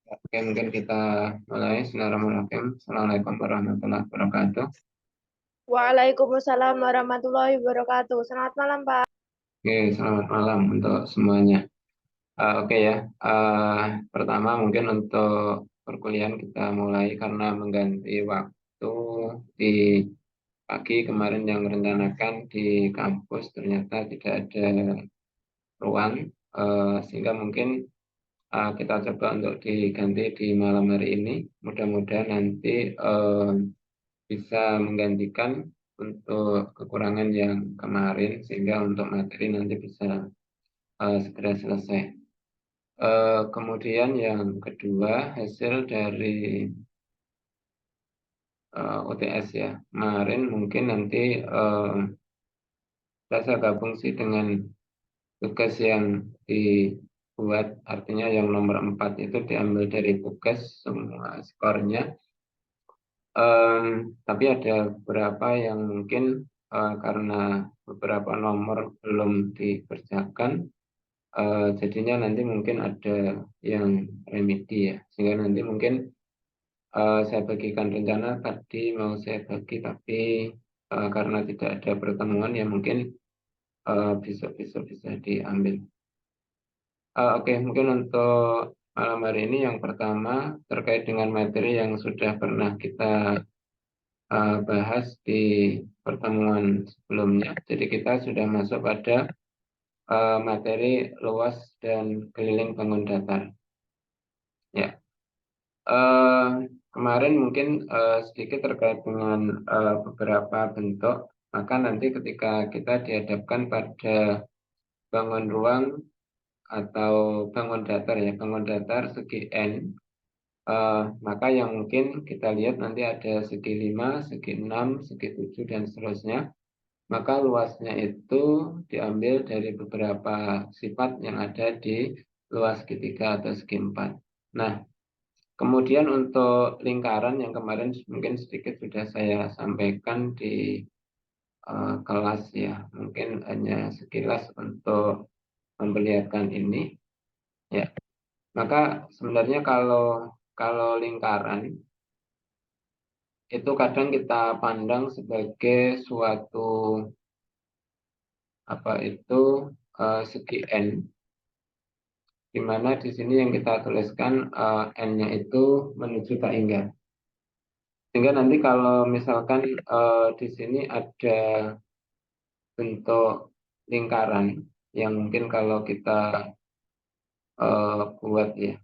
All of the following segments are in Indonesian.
Oke, mungkin kita mulai. Bismillahirrahmanirrahim. Assalamualaikum warahmatullahi wabarakatuh. Waalaikumsalam warahmatullahi wabarakatuh. Selamat malam, Pak. Oke, selamat malam untuk semuanya. Oke ya, pertama mungkin untuk perkuliahan kita mulai karena mengganti waktu di pagi kemarin yang merencanakan di kampus ternyata tidak ada ruang, sehingga mungkin kita coba untuk diganti di malam hari ini. Mudah-mudahan nanti bisa menggantikan untuk kekurangan yang kemarin sehingga untuk materi nanti bisa segera selesai. Kemudian yang kedua hasil dari UTS ya kemarin mungkin nanti saya gabung sih dengan tugas yang dibuat, artinya yang nomor 4 itu diambil dari tugas semua skornya. Tapi ada beberapa yang mungkin karena beberapa nomor belum dikerjakan, jadinya nanti mungkin ada yang remedi ya. Sehingga nanti mungkin saya bagikan rencana tadi mau saya bagi, tapi karena tidak ada pertemuan ya mungkin besok-besok bisa diambil. Oke, mungkin untuk malam hari ini yang pertama terkait dengan materi yang sudah pernah kita bahas di pertemuan sebelumnya. Jadi kita sudah masuk pada materi luas dan keliling bangun datar. Ya, eh, kemarin mungkin sedikit terkait dengan beberapa bentuk. Maka nanti ketika kita dihadapkan pada bangun ruang atau bangun datar ya, bangun datar segi N, maka yang mungkin kita lihat nanti ada segi 5, segi 6, segi 7, dan seterusnya. Maka luasnya itu diambil dari beberapa sifat yang ada di luas segitiga atau segi 4. Nah, kemudian untuk lingkaran yang kemarin mungkin sedikit sudah saya sampaikan di kelas ya, mungkin hanya sekilas untuk memperlihatkan ini. Ya, maka sebenarnya kalau lingkaran itu kadang kita pandang sebagai suatu apa itu segi n, di mana di sini yang kita tuliskan n-nya itu menuju tak hingga. Sehingga nanti kalau misalkan di sini ada bentuk lingkaran yang mungkin kalau kita buat ya,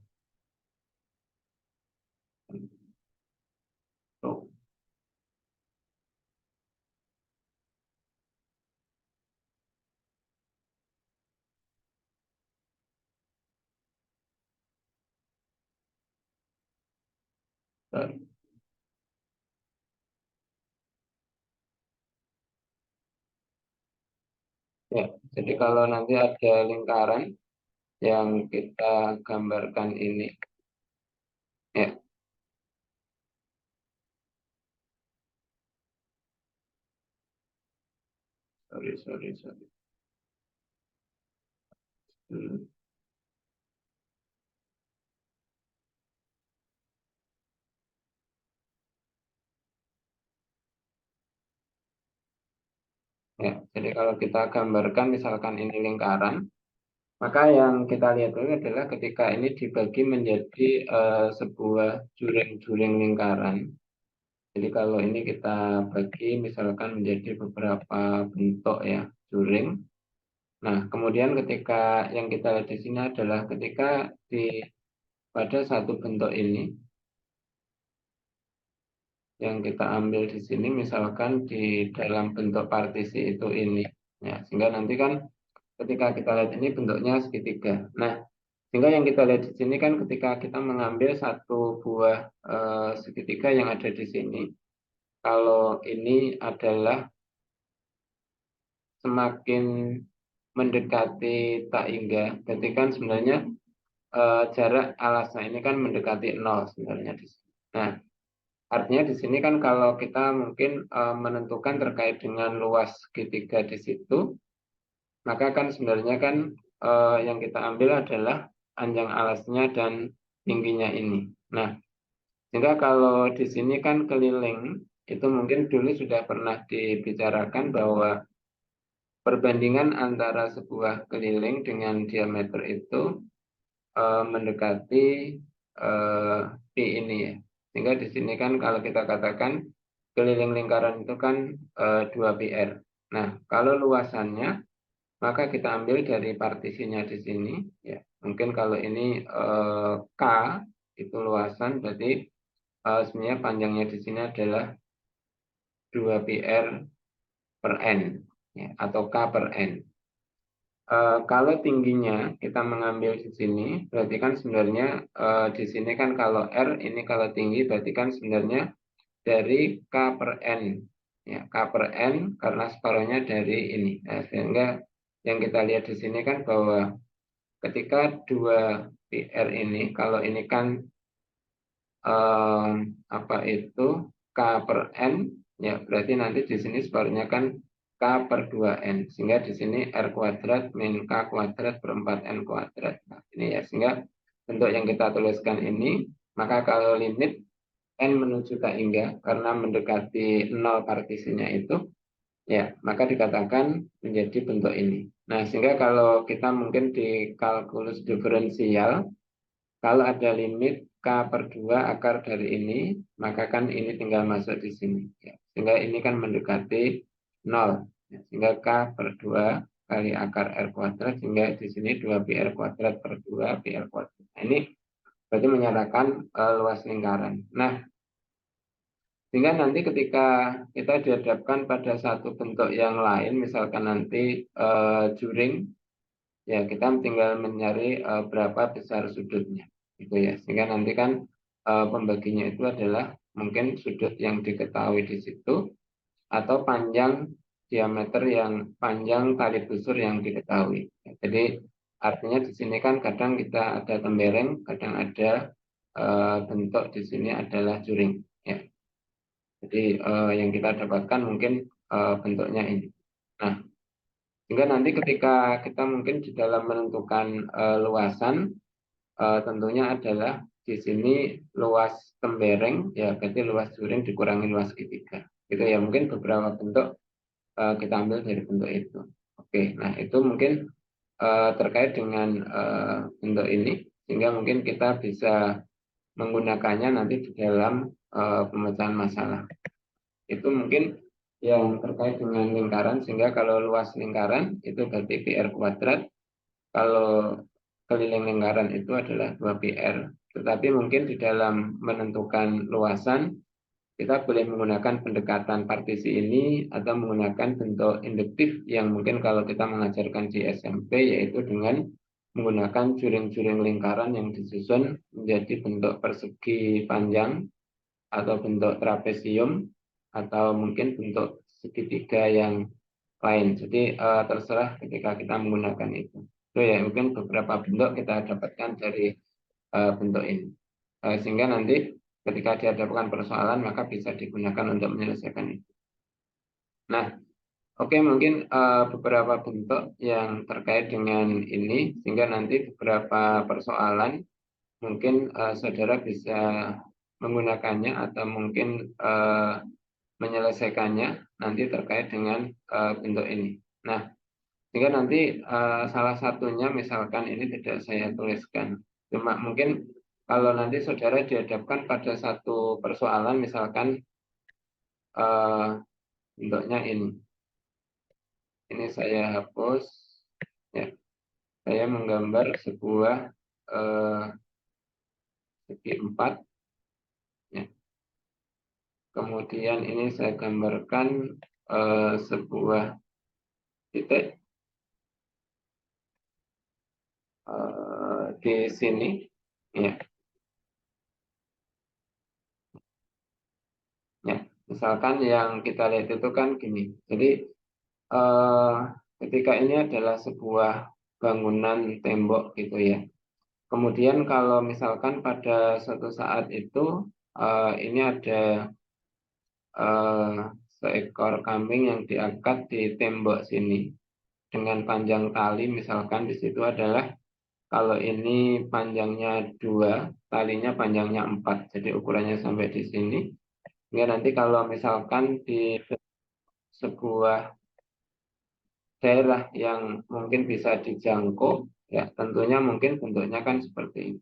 tuh, ya. Jadi kalau nanti ada lingkaran yang kita gambarkan ini, ya, sorry. Hmm. Ya, jadi kalau kita gambarkan misalkan ini lingkaran, maka yang kita lihat dulu adalah ketika ini dibagi menjadi sebuah juring-juring lingkaran. Jadi kalau ini kita bagi misalkan menjadi beberapa bentuk ya, juring. Nah, kemudian ketika yang kita lihat di sini adalah ketika pada satu bentuk ini yang kita ambil di sini misalkan di dalam bentuk partisi itu ini. Ya, sehingga nanti kan ketika kita lihat ini bentuknya segitiga. Nah, sehingga yang kita lihat di sini kan ketika kita mengambil satu buah segitiga yang ada di sini, kalau ini adalah semakin mendekati tak hingga, berarti kan sebenarnya jarak alasnya ini kan mendekati nol sebenarnya di sini. Nah, artinya di sini kan kalau kita mungkin menentukan terkait dengan luas segitiga di situ, maka kan sebenarnya kan yang kita ambil adalah panjang alasnya dan tingginya ini. Nah, sehingga kalau di sini kan keliling, itu mungkin dulu sudah pernah dibicarakan bahwa perbandingan antara sebuah keliling dengan diameter itu mendekati P ini ya. Sehingga di sini kan kalau kita katakan keliling lingkaran itu kan 2πr. Nah, kalau luasannya maka kita ambil dari partisinya di sini ya. Mungkin kalau ini K itu luasan, berarti sebenarnya panjangnya di sini adalah 2πr per n ya, atau K per n. Kalau tingginya kita mengambil di sini, berarti kan sebenarnya di sini kan kalau R ini kalau tinggi berarti kan sebenarnya dari K per N. Ya, K per N karena separuhnya dari ini. Nah, sehingga yang kita lihat di sini kan bahwa ketika 2πr ini, kalau ini kan apa itu K per N, ya berarti nanti di sini separuhnya kan K per 2N. Sehingga di sini R kuadrat min K kuadrat per 4N kuadrat. Nah, ini ya, sehingga bentuk yang kita tuliskan ini, maka kalau limit N menuju K hingga, karena mendekati 0 partisinya itu, ya maka dikatakan menjadi bentuk ini. Nah, sehingga kalau kita mungkin di kalkulus diferensial, kalau ada limit K per 2 akar dari ini, maka kan ini tinggal masuk di sini. Ya. Sehingga ini kan mendekati 0. Ya. Sehingga K per 2 kali akar R kuadrat, sehingga di sini 2πr kuadrat per 2πr kuadrat. Nah, ini berarti menyatakan luas lingkaran. Nah, sehingga nanti ketika kita dihadapkan pada satu bentuk yang lain, misalkan nanti juring, ya kita tinggal mencari berapa besar sudutnya gitu ya, sehingga nanti kan pembaginya itu adalah mungkin sudut yang diketahui di situ atau panjang diameter yang panjang tali busur yang diketahui ya, jadi artinya di sini kan kadang kita ada tembereng, kadang ada bentuk di sini adalah juring ya, jadi yang kita dapatkan mungkin bentuknya ini. Nah, sehingga nanti ketika kita mungkin di dalam menentukan luasan, tentunya adalah di sini luas tembereng, ya berarti luas juring dikurangi luas segitiga. Gitu ya, mungkin beberapa bentuk kita ambil dari bentuk itu. Oke, nah itu mungkin terkait dengan bentuk ini, sehingga mungkin kita bisa menggunakannya nanti di dalam pemecahan masalah. Itu mungkin yang terkait dengan lingkaran, sehingga kalau luas lingkaran itu berarti PR kuadrat, kalau keliling lingkaran itu adalah 2πr. Tetapi mungkin di dalam menentukan luasan, kita boleh menggunakan pendekatan partisi ini atau menggunakan bentuk induktif yang mungkin kalau kita mengajarkan di SMP, yaitu dengan menggunakan juring-juring lingkaran yang disusun menjadi bentuk persegi panjang atau bentuk trapesium atau mungkin bentuk segitiga yang lain. Jadi terserah ketika kita menggunakan itu. Itu ya mungkin beberapa bentuk kita dapatkan dari bentuk ini. Sehingga nanti ketika dihadapkan persoalan maka bisa digunakan untuk menyelesaikan itu. Nah, oke, mungkin beberapa bentuk yang terkait dengan ini, sehingga nanti beberapa persoalan mungkin saudara bisa menggunakannya atau mungkin menyelesaikannya nanti terkait dengan bentuk ini. Nah, sehingga nanti salah satunya misalkan ini tidak saya tuliskan. Cuma mungkin kalau nanti saudara dihadapkan pada satu persoalan, misalkan bentuknya ini. Ini saya hapus. Ya, saya menggambar sebuah segi 4. Ya. Kemudian ini saya gambarkan sebuah titik di sini, ya. Ya, misalkan yang kita lihat itu kan gini. Jadi ketika ini adalah sebuah bangunan tembok gitu ya. Kemudian kalau misalkan pada suatu saat itu ini ada seekor kambing yang diangkat di tembok sini dengan panjang tali, misalkan di situ adalah Kalau ini panjangnya 2, talinya panjangnya 4. Jadi ukurannya sampai di sini. Hingga nanti kalau misalkan di sebuah daerah yang mungkin bisa dijangkau, ya tentunya mungkin bentuknya kan seperti ini.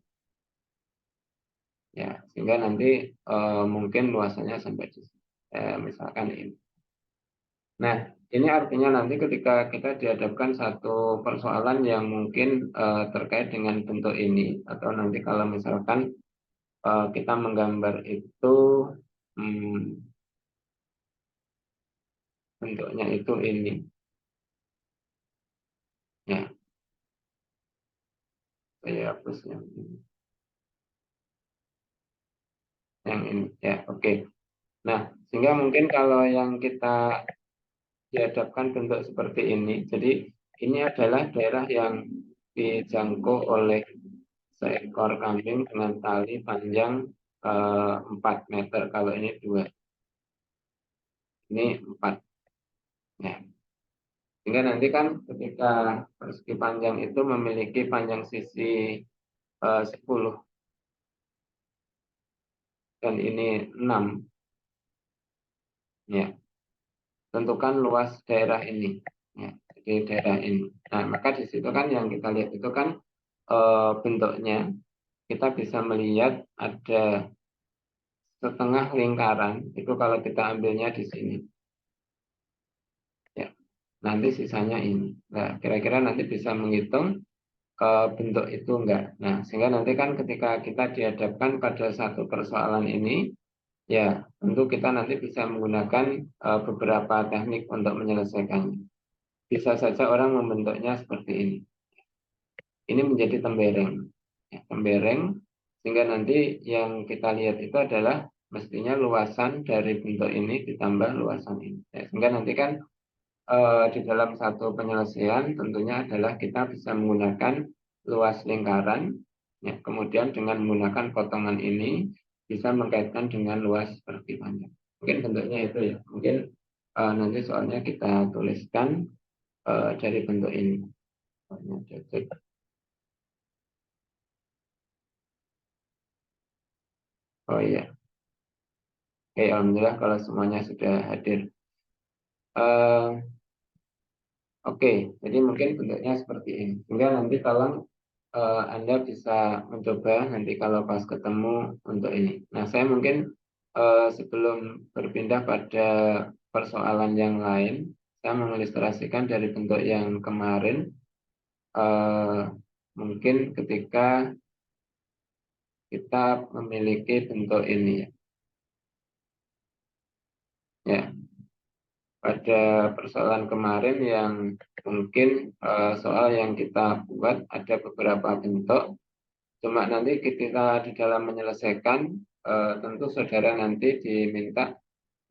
Ya, sehingga nanti mungkin luasannya sampai di sini. Misalkan ini. Nah, ini artinya nanti ketika kita dihadapkan satu persoalan yang mungkin terkait dengan bentuk ini, atau nanti kalau misalkan kita menggambar itu bentuknya itu ini, ya, saya hapus yang ini, ya, oke. Nah, sehingga mungkin kalau yang kita dihadapkan bentuk seperti ini, jadi ini adalah daerah yang dijangkau oleh seekor kambing dengan tali panjang 4 meter. Kalau ini 2, ini 4. Ya. Sehingga nanti kan ketika persegi panjang itu memiliki panjang sisi 10 dan ini 6, ya, tentukan luas daerah ini, ya, jadi daerah ini. Nah, maka di situ kan yang kita lihat itu kan bentuknya kita bisa melihat ada setengah lingkaran itu kalau kita ambilnya di sini, ya, nanti sisanya ini. Nah, kira-kira nanti bisa menghitung bentuk itu enggak. Nah, sehingga nanti kan ketika kita dihadapkan pada satu persoalan ini, ya tentu kita nanti bisa menggunakan beberapa teknik untuk menyelesaikannya. Bisa saja orang membentuknya seperti ini. Ini menjadi tembereng, ya, tembereng, sehingga nanti yang kita lihat itu adalah mestinya luasan dari bentuk ini ditambah luasan ini. Ya, sehingga nanti kan di dalam satu penyelesaian tentunya adalah kita bisa menggunakan luas lingkaran, ya, kemudian dengan menggunakan potongan ini bisa mengkaitkan dengan luas persegi panjang. Mungkin bentuknya itu ya. Mungkin nanti soalnya kita tuliskan dari bentuk ini. Oh iya, oke, alhamdulillah kalau semuanya sudah hadir. Oke, jadi mungkin bentuknya seperti ini. Sehingga nanti tolong Anda bisa mencoba nanti kalau pas ketemu untuk ini. Nah, saya mungkin sebelum berpindah pada persoalan yang lain, saya mengilustrasikan dari bentuk yang kemarin. eh, Mungkin ketika kita memiliki bentuk ini, ya, pada persoalan kemarin yang mungkin soal yang kita buat ada beberapa bentuk. Cuma nanti ketika di dalam menyelesaikan, tentu saudara nanti diminta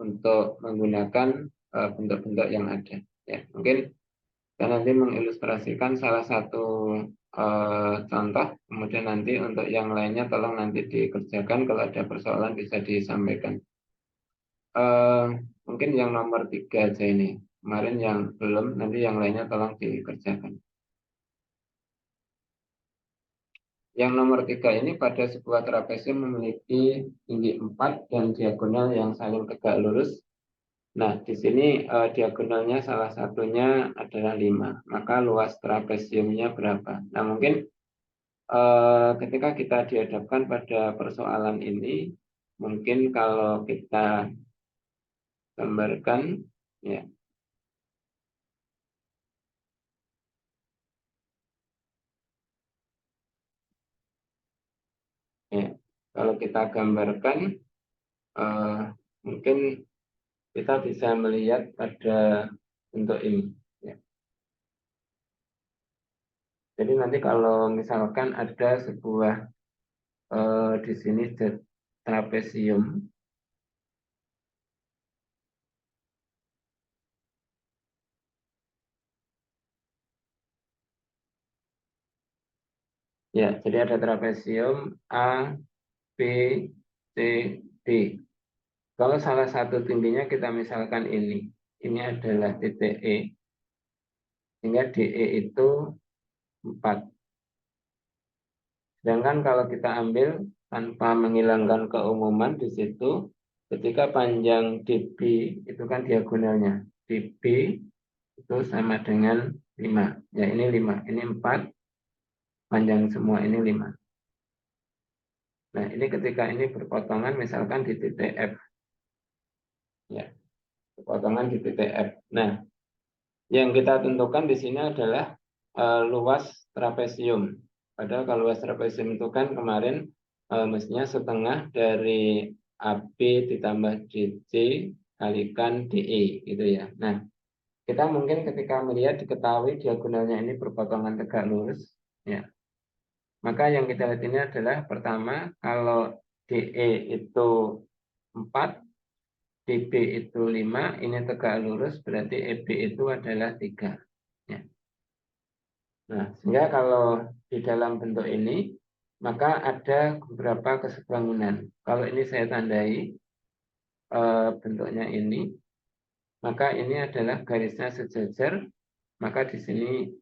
untuk menggunakan bentuk-bentuk yang ada. Ya, mungkin saya nanti mengilustrasikan salah satu contoh, kemudian nanti untuk yang lainnya tolong nanti dikerjakan, kalau ada persoalan bisa disampaikan. Eh, Mungkin yang nomor 3 aja ini. Kemarin yang belum, nanti yang lainnya tolong dikerjakan. Yang nomor 3 ini pada sebuah trapesium memiliki tinggi 4 dan diagonal yang saling tegak lurus. Nah, di sini diagonalnya salah satunya adalah 5. Maka luas trapesiumnya berapa? Nah, mungkin ketika kita dihadapkan pada persoalan ini, mungkin kalau kita gambarkan, ya, ya, kalau kita gambarkan, eh, mungkin kita bisa melihat pada bentuk ini. Ya. Jadi nanti kalau misalkan ada sebuah di sini trapesium, ya, jadi ada trapesium A, B, C, D. Kalau salah satu tingginya kita misalkan ini adalah titik E, sehingga DE itu 4. Sedangkan kalau kita ambil tanpa menghilangkan keumuman di situ, ketika panjang DB itu kan diagonalnya. DB itu sama dengan 5. Ya ini 5, ini 4, panjang semua ini 5. Nah ini ketika ini berpotongan misalkan di titik F. Ya, berpotongan di titik F. Nah, yang kita tentukan di sini adalah luas trapesium. Padahal kalau luas trapesium itu kan kemarin mestinya setengah dari AB ditambah DC kalikan DE gitu ya. Nah, kita mungkin ketika melihat diketahui diagonalnya ini berpotongan tegak lurus, ya. Maka yang kita lihat ini adalah pertama kalau DE itu 4, DB itu 5, ini tegak lurus, berarti EB itu adalah 3. Ya. Nah, sehingga kalau di dalam bentuk ini, maka ada beberapa kesebangunan. Kalau ini saya tandai bentuknya ini, maka ini adalah garisnya sejajar, maka di sini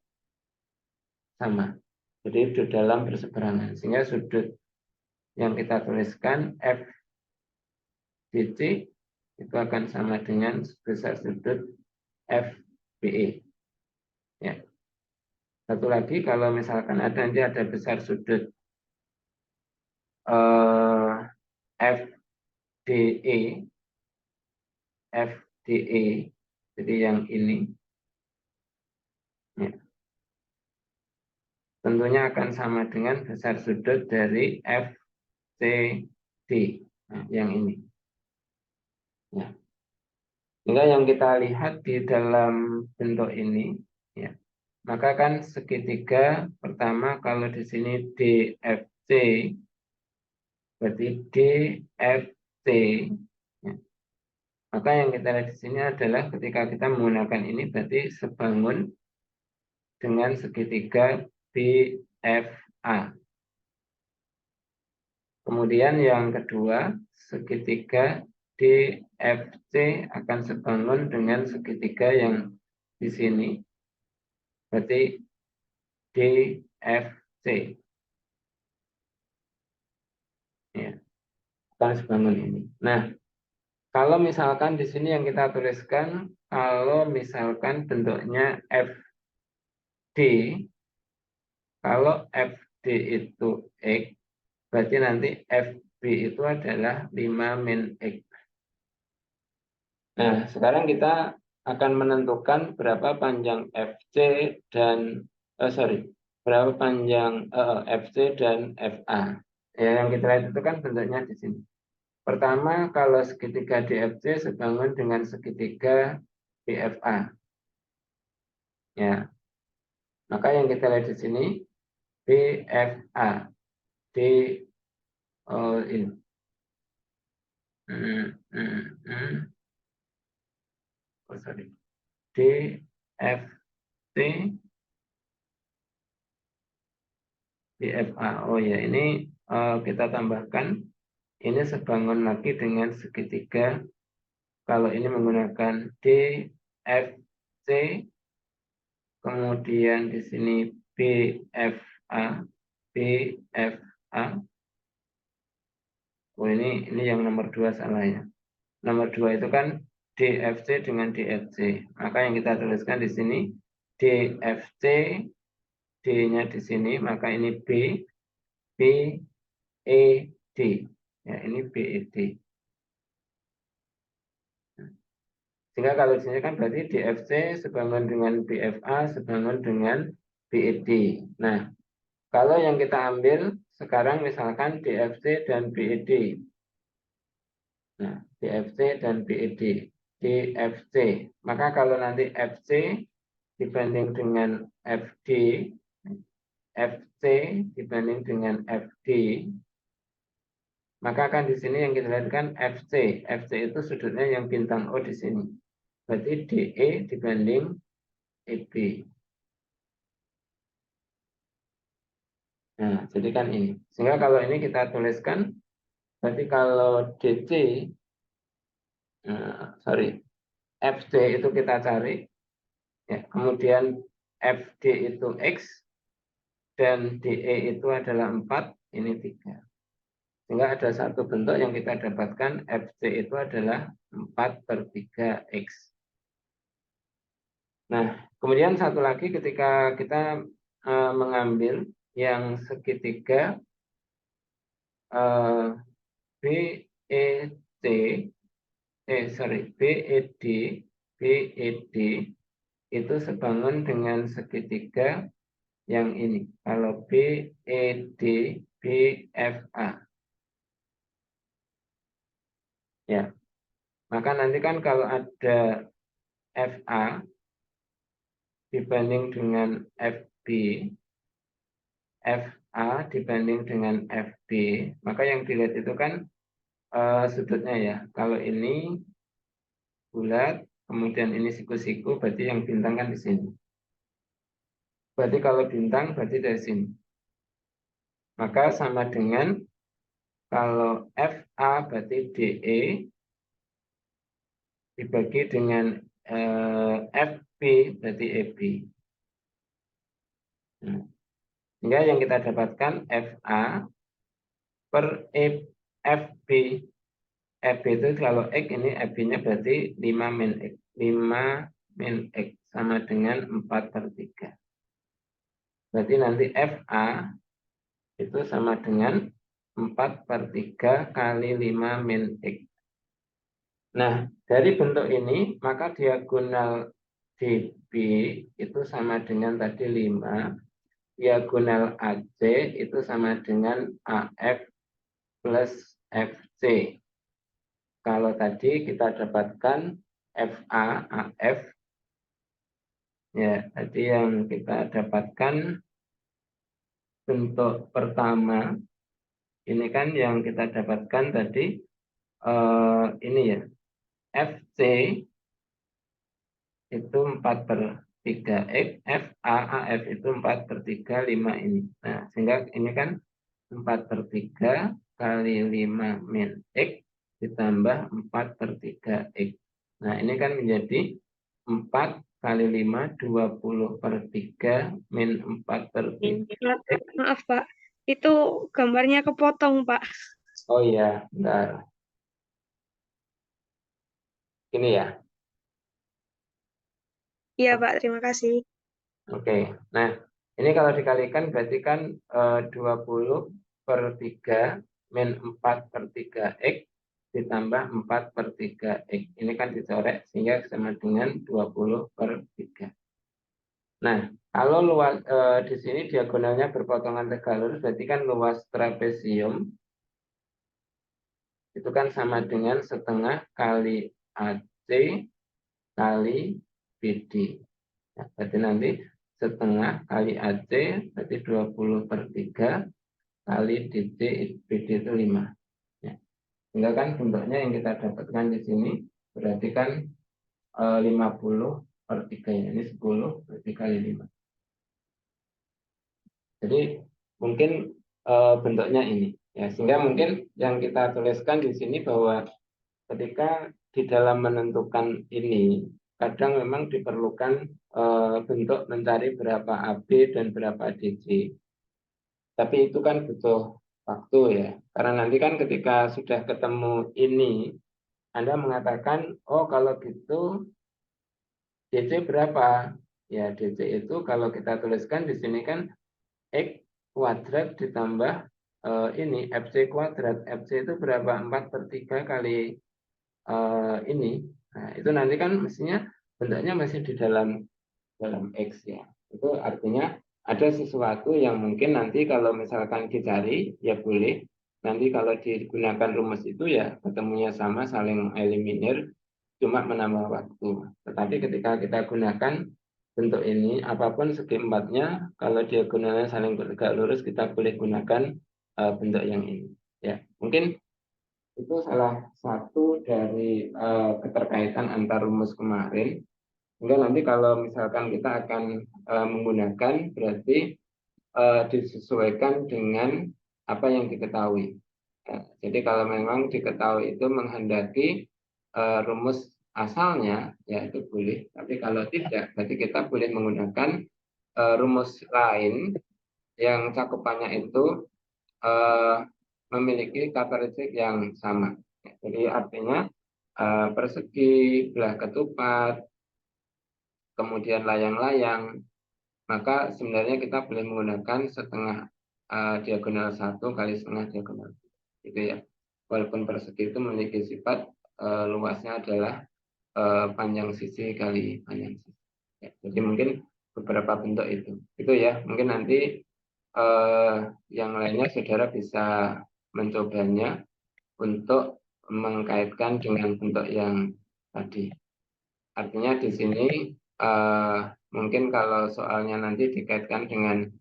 sama. Jadi di dalam berseberangan. Sehingga sudut yang kita tuliskan FDC itu akan sama dengan sebesar sudut FBE. Ya. Satu lagi kalau misalkan nanti ada besar sudut FDE, jadi yang ini, ya, tentunya akan sama dengan besar sudut dari FCD, nah, yang ini. Ya. Sehingga yang kita lihat di dalam bentuk ini, ya, maka kan segitiga pertama kalau di sini DFC, berarti DFC. Ya. Maka yang kita lihat di sini adalah ketika kita menggunakan ini berarti sebangun dengan segitiga BFA. Kemudian yang kedua, segitiga DFC akan sebangun dengan segitiga yang di sini. Berarti DFC. Ya, akan sebangun ini. Nah, kalau misalkan di sini yang kita tuliskan, kalau misalkan bentuknya FD, kalau FD itu X, berarti nanti FB itu adalah 5 min X. Nah, sekarang kita akan menentukan berapa panjang FC dan, berapa panjang FC dan FA. Ya, yang kita lihat itu kan bentuknya di sini. Pertama, kalau segitiga DFC sebangun dengan segitiga BFA. Ya, maka yang kita lihat di sini BFA di ini. DFC BFA. Oh ya, ini kita tambahkan ini sebangun lagi dengan segitiga. Kalau ini menggunakan DFC, kemudian di sini BFA. Oh ini yang nomor 2 salahnya. Nomor 2 itu kan DFC dengan DFC. Maka yang kita tuliskan di sini DFC, D-nya di sini, maka ini BED. Ya, ini BED. Sehingga kalau di sini kan berarti DFC sebangun dengan BFA sebangun dengan BED. Nah, kalau yang kita ambil sekarang misalkan DFC dan BED. Nah, DFC dan BED. DFC. Maka kalau nanti FC dibanding dengan FD, FC dibanding dengan FD, maka kan di sini yang kita lihat kan FC. FC itu sudutnya yang bintang O di sini. Berarti DE dibanding EB. Nah, jadi kan ini. Sehingga kalau ini kita tuliskan, berarti kalau DC, FC itu kita cari, ya, kemudian FD itu X, dan DE itu adalah 4, ini 3. Sehingga ada satu bentuk yang kita dapatkan, FC itu adalah 4/3X. Nah, kemudian satu lagi ketika kita mengambil yang segitiga BED, BED itu sebangun dengan segitiga yang ini. Kalau BED, BFA. Ya. Maka nanti kan kalau ada FA dibanding dengan FB, FA dibanding dengan FB, maka yang dilihat itu kan sudutnya ya. Kalau ini bulat, kemudian ini siku-siku, berarti yang bintang kan di sini. Berarti kalau bintang, berarti dari sini. Maka sama dengan kalau FA berarti DE dibagi dengan FB berarti EB. Nah, sehingga yang kita dapatkan FA per FB. FB itu kalau X ini FB-nya berarti 5 min X. 5 min X sama dengan 4/3. Berarti nanti FA itu sama dengan 4/3 kali 5 min X. Nah, dari bentuk ini, maka diagonal DB itu sama dengan tadi 5. Diagonal AC itu sama dengan AF plus FC. Kalau tadi kita dapatkan FA, AF, ya, tadi yang kita dapatkan bentuk pertama, ini kan yang kita dapatkan tadi, ini ya, FC itu 4/3X, FA, AF itu 4/3, 5 ini. Nah, sehingga ini kan 4/3 kali 5 min X ditambah 4/3X. Nah, ini kan menjadi 4 kali 5, 20/3 min 4/3X. Maaf, Pak. Itu gambarnya kepotong, Pak. Oh iya, bentar. Ini ya. Iya, Pak. Terima kasih. Oke. Nah, ini kalau dikalikan berarti kan 20/3 min 4/3X ditambah 4/3X. Ini kan dicoret sehingga sama dengan 20/3. Nah, kalau luas di sini diagonalnya berpotongan 3 lurus, berarti kan luas trapesium itu kan sama dengan setengah kali AC kali BD. Ya, berarti nanti setengah kali AC berarti 20/3 kali DC BD itu 5. Ya. Sehingga kan bentuknya yang kita dapatkan di sini berarti kan 50/3 ya. Ini 10 berarti kali 5. Jadi mungkin bentuknya ini. Ya, sehingga mungkin yang kita tuliskan di sini bahwa ketika di dalam menentukan ini, kadang memang diperlukan bentuk mencari berapa AB dan berapa DC. Tapi itu kan butuh waktu ya. Karena nanti kan ketika sudah ketemu ini, Anda mengatakan, oh kalau gitu DC berapa? Ya DC itu kalau kita tuliskan di sini kan X kuadrat ditambah ini FC kuadrat. FC itu berapa? 4/3 kali ini. Nah, itu nanti kan mestinya bentuknya masih di dalam X ya. Itu artinya ada sesuatu yang mungkin nanti kalau misalkan dicari ya boleh. Nanti kalau digunakan rumus itu ya ketemunya sama, saling eliminir, cuma menambah waktu. Tetapi ketika kita gunakan bentuk ini, apapun segi empatnya, kalau diagonalnya saling bertegak lurus, kita boleh gunakan bentuk yang ini. Ya, mungkin itu salah satu dari keterkaitan antar rumus kemarin. Sehingga nanti kalau misalkan kita akan menggunakan, berarti disesuaikan dengan apa yang diketahui. Ya, jadi kalau memang diketahui itu menghendaki rumus asalnya, ya itu boleh. Tapi kalau tidak, berarti kita boleh menggunakan rumus lain yang cakupannya itu eh, memiliki karakteristik yang sama. Jadi artinya persegi, belah ketupat, kemudian layang-layang, maka sebenarnya kita boleh menggunakan setengah diagonal 1 kali setengah diagonal 2. Gitu ya. Walaupun persegi itu memiliki sifat luasnya adalah panjang sisi kali panjang sisi. Ya, jadi mungkin beberapa bentuk itu ya. Mungkin nanti yang lainnya saudara bisa mencobanya untuk mengkaitkan dengan bentuk yang tadi. Artinya di sini mungkin kalau soalnya nanti dikaitkan dengan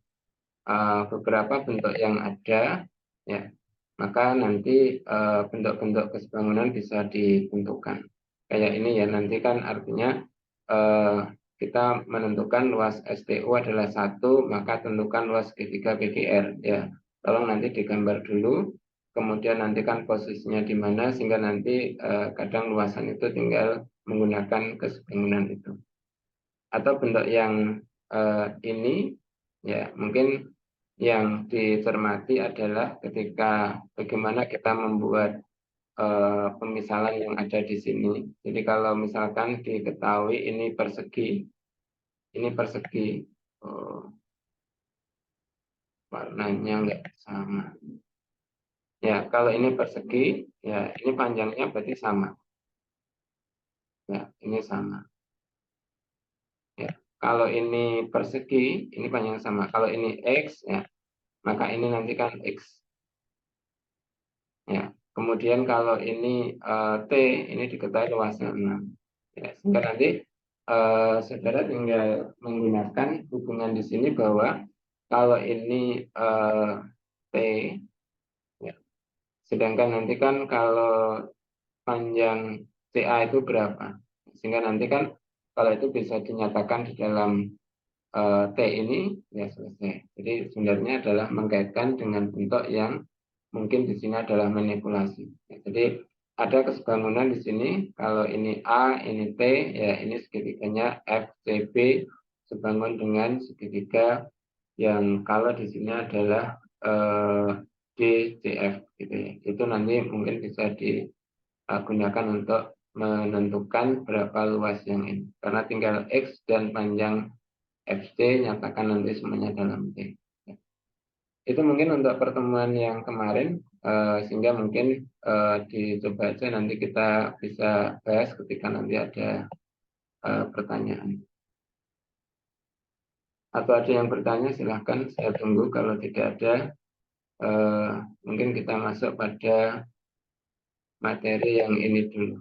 beberapa bentuk yang ada, ya, maka nanti bentuk-bentuk kesebangunan bisa ditentukan. Kayak ini ya, nanti kan artinya eh, kita menentukan luas STU adalah 1, maka tentukan luas G3 PGR. Ya, tolong nanti digambar dulu, kemudian nanti kan posisinya di mana, sehingga nanti kadang luasan itu tinggal menggunakan kesebangunan itu. Atau bentuk yang ini, ya mungkin yang dicermati adalah ketika bagaimana kita membuat pemisalan yang ada di sini. Jadi kalau misalkan diketahui ini persegi, oh, warnanya nggak sama. Ya, kalau ini persegi, ya ini panjangnya berarti sama. Ya, ini sama. Ya, kalau ini persegi, ini panjang sama. Kalau ini X, ya, maka ini nanti kan X. Ya, kemudian kalau ini T, ini diketahui luasnya 6. Ya, sehingga nanti saudara tinggal menggunakan hubungan di sini bahwa kalau ini T, ya, sedangkan nanti kan kalau panjang CA itu berapa, sehingga nanti kan kalau itu bisa dinyatakan di dalam T ini, ya selesai. Jadi sebenarnya adalah mengkaitkan dengan bentuk yang mungkin di sini adalah manipulasi. Ya, jadi ada kesebangunan di sini. Kalau ini A, ini T, ya ini segitiganya FCB sebangun dengan segitiga yang kalau di sini adalah DCF gitu ya. Itu nanti mungkin bisa digunakan untuk menentukan berapa luas yang ini. Karena tinggal X dan panjang FC nyatakan nanti semuanya dalam T. Itu mungkin untuk pertemuan yang kemarin, sehingga mungkin dicoba aja nanti kita bisa bahas ketika nanti ada pertanyaan. Atau ada yang bertanya silahkan, saya tunggu. Kalau tidak ada, mungkin kita masuk pada materi yang ini dulu.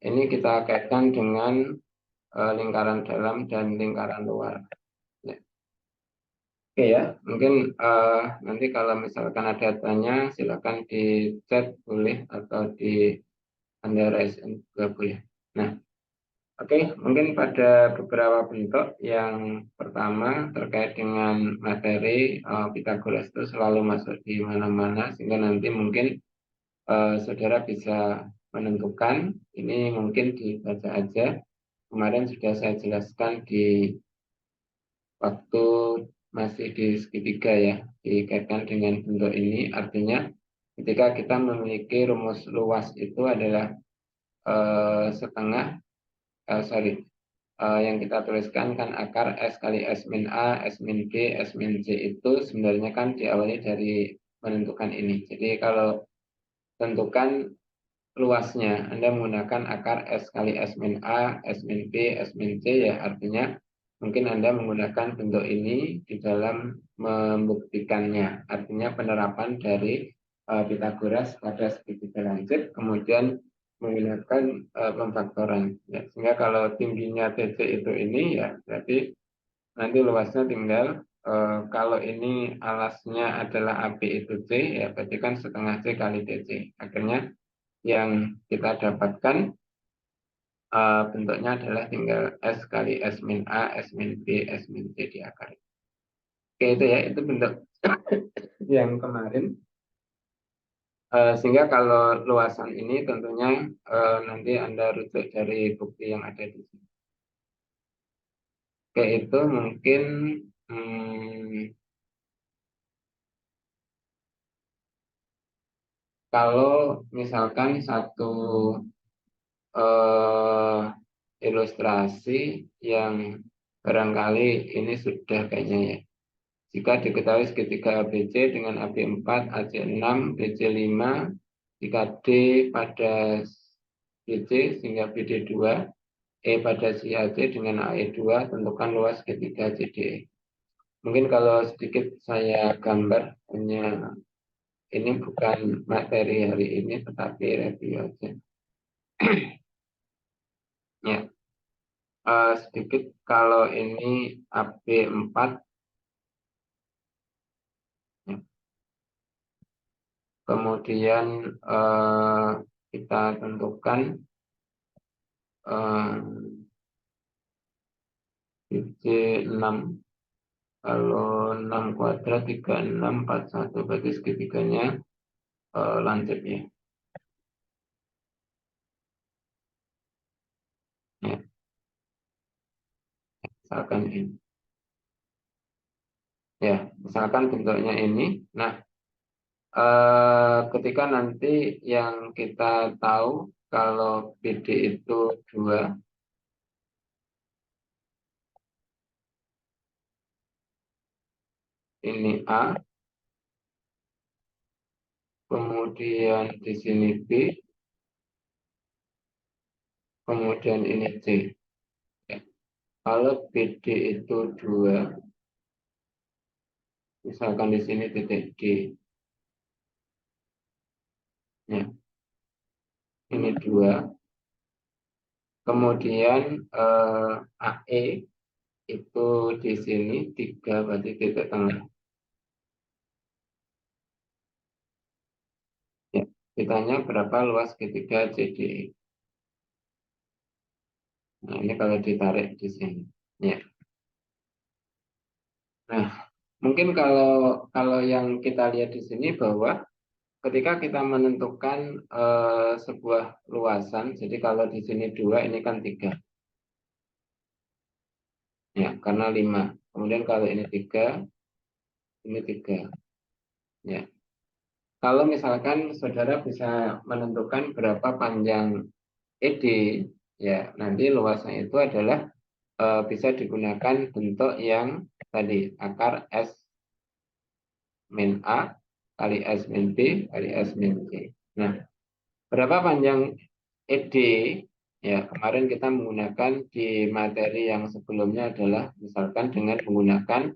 Ini kita kaitkan dengan lingkaran dalam dan lingkaran luar. Ya. Oke ya, mungkin nanti kalau misalkan ada tanya, silakan di chat boleh atau di Anda raise juga boleh. Nah, oke, mungkin pada beberapa bentuk yang pertama terkait dengan materi Pitagoras itu selalu masuk di mana-mana, sehingga nanti mungkin saudara bisa menentukan. Ini mungkin dibaca aja. Kemarin sudah saya jelaskan di waktu masih di segitiga ya, dikaitkan dengan bentuk ini. Artinya ketika kita memiliki rumus luas itu adalah setengah, sorry, yang kita tuliskan kan akar S kali S min A, S min B, S min C itu sebenarnya kan diawali dari menentukan ini. Jadi kalau tentukan luasnya, Anda menggunakan akar S kali S min A, S min B, S min C, ya artinya mungkin Anda menggunakan bentuk ini di dalam membuktikannya. Artinya penerapan dari Pitagoras pada segitiga lancip, kemudian menggunakan pemfaktoran. Ya, sehingga kalau tingginya TC itu ini, ya berarti nanti luasnya tinggal kalau ini alasnya adalah AB itu C, ya berarti kan setengah C kali DC. Akhirnya yang kita dapatkan bentuknya adalah tinggal S kali S min A, S min B, S min C di akar. Oke, itu ya, itu bentuk yang kemarin. Sehingga kalau luasan ini tentunya nanti Anda rujuk dari bukti yang ada di sini. Oke, itu mungkin hmm, kalau misalkan satu eh, ilustrasi yang barangkali ini sudah kayaknya ya. Jika diketahui segitiga ABC dengan AB4, AC6, BC5, jika D pada BC sehingga BD2, E pada si AC dengan AE2, tentukan luas segitiga CDE. Mungkin kalau sedikit saya gambar, hanya ini bukan materi hari ini, tetapi review aja. Ya, sedikit kalau ini AB4, ya. Kemudian kita tentukan eh, BC6. Kalau 6 kuadrat, 36, 41, berarti segitiganya lancip ya. Ya, misalkan ini. Ya, misalkan bentuknya ini. Nah, ketika nanti yang kita tahu kalau BD itu 2, ini A, kemudian di sini B, kemudian ini C. Ya. Kalau BD itu 2, misalkan di sini titik D, ya, ini 2, kemudian AE itu di sini 3, berarti titik tengah. Ya, ditanya berapa luas segitiga CDE. Nah, ini kalau ditarik di sini. Ya. Nah, mungkin kalau kalau yang kita lihat di sini bahwa ketika kita menentukan sebuah luasan, jadi kalau di sini 2, ini kan 3. Ya, karena 5. Kemudian kalau ini 3, ini 3. Ya. Kalau misalkan saudara bisa menentukan berapa panjang ED, ya nanti luasnya itu adalah bisa digunakan bentuk yang tadi akar S min A kali S min B kali S min C. Nah, berapa panjang ED? Ya, kemarin kita menggunakan di materi yang sebelumnya adalah misalkan dengan menggunakan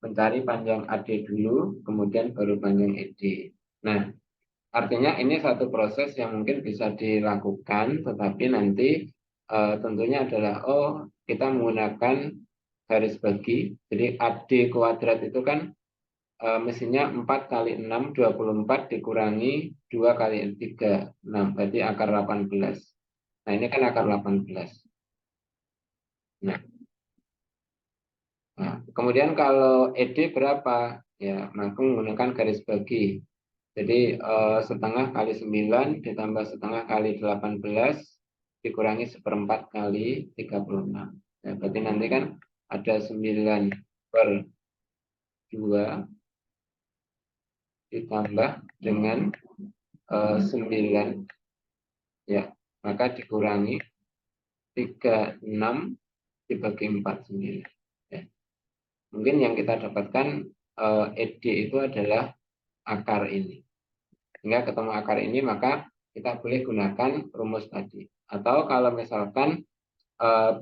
mencari panjang AD dulu, kemudian baru panjang ED. Nah, artinya ini satu proses yang mungkin bisa dilakukan, tetapi nanti tentunya adalah kita menggunakan garis bagi. Jadi AD kuadrat itu kan mestinya 4 kali 6, 24 dikurangi 2 kali 3, 6, berarti akar 18. Nah, ini kan akar 18. Nah, kemudian kalau ED berapa? Ya, maka menggunakan garis bagi. Jadi setengah kali 9 ditambah setengah kali 18 dikurangi seperempat kali 36. Ya, berarti nanti kan ada 9/2 ditambah dengan 9. Ya, maka dikurangi 36 dibagi 4, 9. Ya. Mungkin yang kita dapatkan ED itu adalah akar ini. Hingga ketemu akar ini, maka kita boleh gunakan rumus tadi. Atau kalau misalkan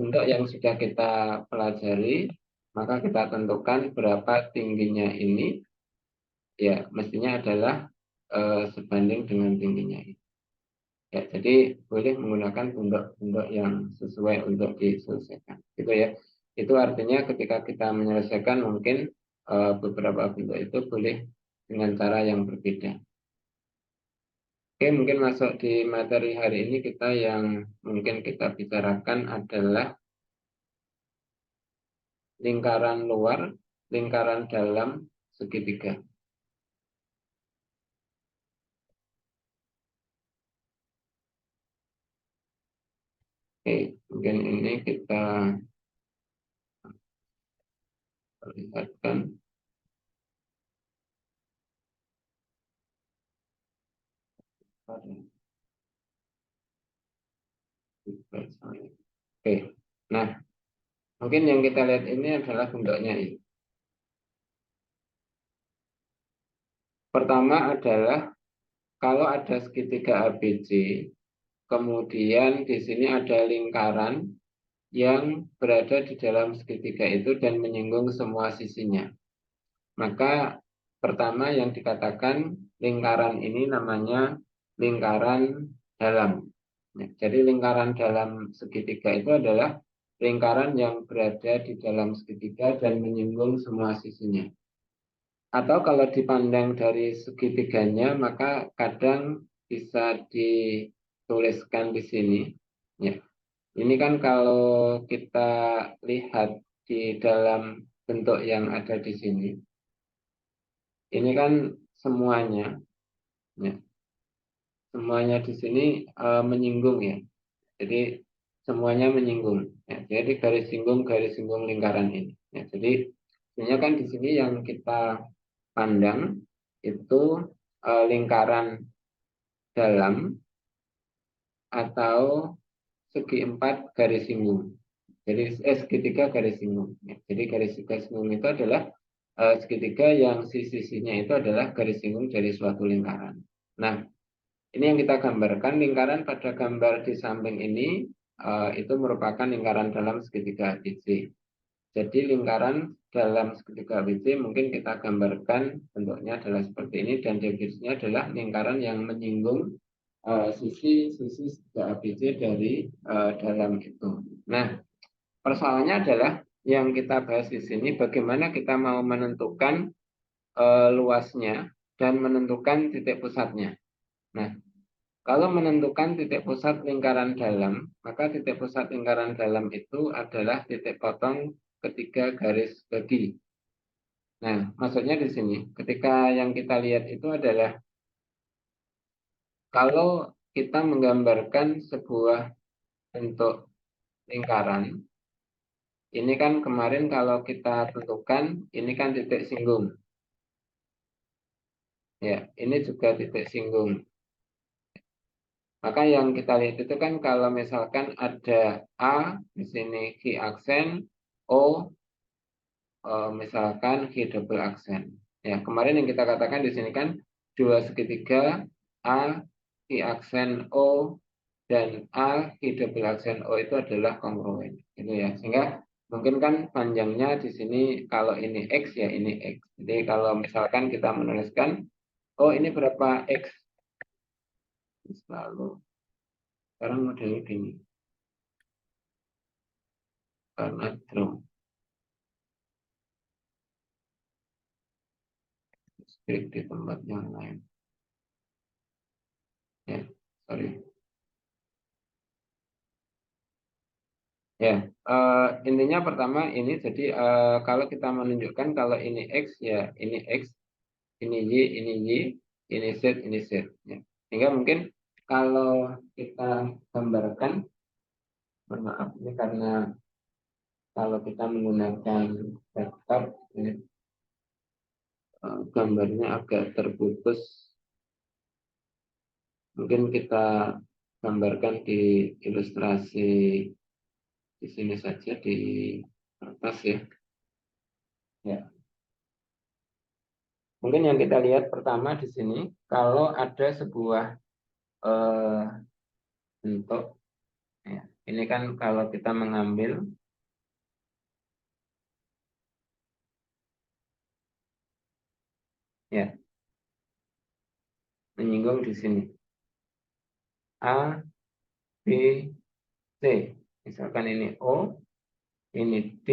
bentuk yang sudah kita pelajari, maka kita tentukan berapa tingginya ini, ya mestinya adalah sebanding dengan tingginya ini. Ya, jadi boleh menggunakan bentuk-bentuk yang sesuai untuk diselesaikan. Gitu ya. Itu artinya ketika kita menyelesaikan mungkin beberapa bentuk itu boleh dengan cara yang berbeda. Oke, mungkin masuk di materi hari ini kita yang mungkin kita bicarakan adalah lingkaran luar, lingkaran dalam segitiga. Oke, mungkin ini kita Perlihatkan. Oke, nah mungkin yang kita lihat ini adalah bentuknya ini. Pertama adalah kalau ada segitiga ABC, kemudian di sini ada lingkaran yang berada di dalam segitiga itu dan menyinggung semua sisinya. Maka pertama yang dikatakan lingkaran ini namanya lingkaran dalam. Jadi lingkaran dalam segitiga itu adalah lingkaran yang berada di dalam segitiga dan menyinggung semua sisinya. Atau kalau dipandang dari segitiganya, maka kadang bisa dituliskan di sini. Ya. Ini kan kalau kita lihat di dalam bentuk yang ada di sini, ini kan semuanya, ya, semuanya di sini menyinggung ya. Jadi semuanya menyinggung. Ya. Jadi garis singgung lingkaran ini. Ya. Jadi sebenarnya kan di sini yang kita pandang itu lingkaran dalam atau segi empat garis singgung. Jadi segitiga garis singgung. Ya. Jadi garis singgung itu adalah segitiga yang sisi-sisinya itu adalah garis singgung dari suatu lingkaran. Nah, ini yang kita gambarkan lingkaran pada gambar di samping ini itu merupakan lingkaran dalam segitiga ABC. Jadi lingkaran dalam segitiga ABC mungkin kita gambarkan bentuknya adalah seperti ini dan definisinya adalah lingkaran yang menyinggung sisi-sisi segitiga ABC dari dalam itu. Nah, persoalannya adalah yang kita bahas di sini bagaimana kita mau menentukan luasnya dan menentukan titik pusatnya. Nah, kalau menentukan titik pusat lingkaran dalam, maka titik pusat lingkaran dalam itu adalah titik potong ketiga garis bagi. Nah, maksudnya di sini, ketika yang kita lihat itu adalah kalau kita menggambarkan sebuah bentuk lingkaran, ini kan kemarin kalau kita tentukan, ini kan titik singgung. Ya, ini juga titik singgung. Maka yang kita lihat itu kan kalau misalkan ada A, di sini Q aksen, O, misalkan Q double aksen. Ya, kemarin yang kita katakan di sini kan dua segitiga A, Q aksen O, dan A, Q double aksen O itu adalah kongruen. Gitu ya, sehingga mungkin kan panjangnya di sini kalau ini X ya ini X. Jadi kalau misalkan kita menuliskan, oh ini berapa X? Lalu sekarang modelnya gini, karena draw script di tempat yang lain. Ya, sorry. Ya, intinya pertama ini jadi kalau kita menunjukkan kalau ini X ya ini X, ini Y, ini Y, ini Z, ini Z. Ya. Sehingga mungkin kalau kita gambarkan, mohon maaf ini karena kalau kita menggunakan laptop ini gambarnya agak terputus. Mungkin kita gambarkan di ilustrasi di sini saja di atas ya. Ya. Mungkin yang kita lihat pertama di sini kalau ada sebuah eh, bentuk ya. Ini kan kalau kita mengambil ya menyinggung di sini A, B, C. Misalkan ini O, ini D,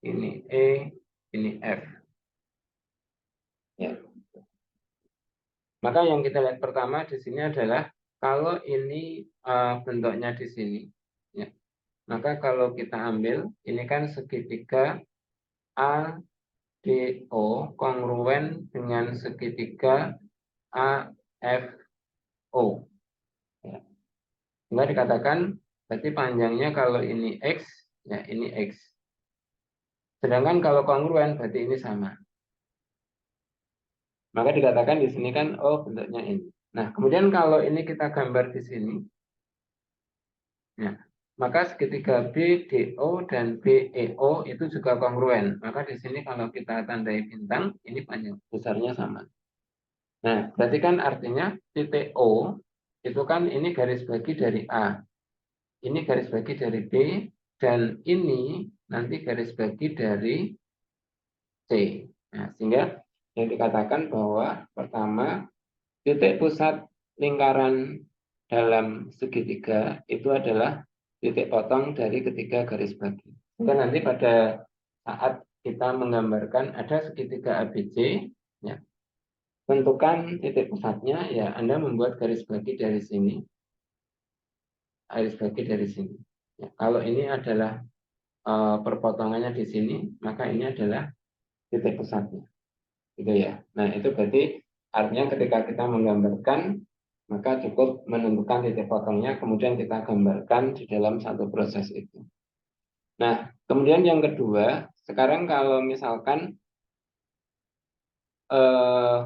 ini E, ini F. Ya. Maka yang kita lihat pertama di sini adalah kalau ini bentuknya di sini, ya. Maka kalau kita ambil, ini kan segitiga A, D, O kongruen dengan segitiga A, F, O. Ya. Sehingga dikatakan berarti panjangnya kalau ini X, ya ini X. Sedangkan kalau kongruen berarti ini sama. Maka dikatakan di sini kan, oh bentuknya ini. Nah, kemudian kalau ini kita gambar di sini, ya, maka segitiga BDO dan BEO itu juga kongruen. Maka di sini kalau kita tandai bintang, ini panjang besarnya sama. Nah, berarti kan artinya titik O itu kan ini garis bagi dari A, ini garis bagi dari B, dan ini nanti garis bagi dari C. Nah, sehingga yang dikatakan bahwa pertama, titik pusat lingkaran dalam segitiga itu adalah titik potong dari ketiga garis bagi. Dan nanti pada saat kita menggambarkan ada segitiga ABC, ya, tentukan titik pusatnya, ya Anda membuat garis bagi dari sini, garis bagi dari sini. Ya, kalau ini adalah perpotongannya di sini, maka ini adalah titik pusatnya, gitu ya. Nah itu berarti artinya ketika kita menggambarkan, maka cukup menentukan titik potongnya, kemudian kita gambarkan di dalam satu proses itu. Nah, kemudian yang kedua, sekarang kalau misalkan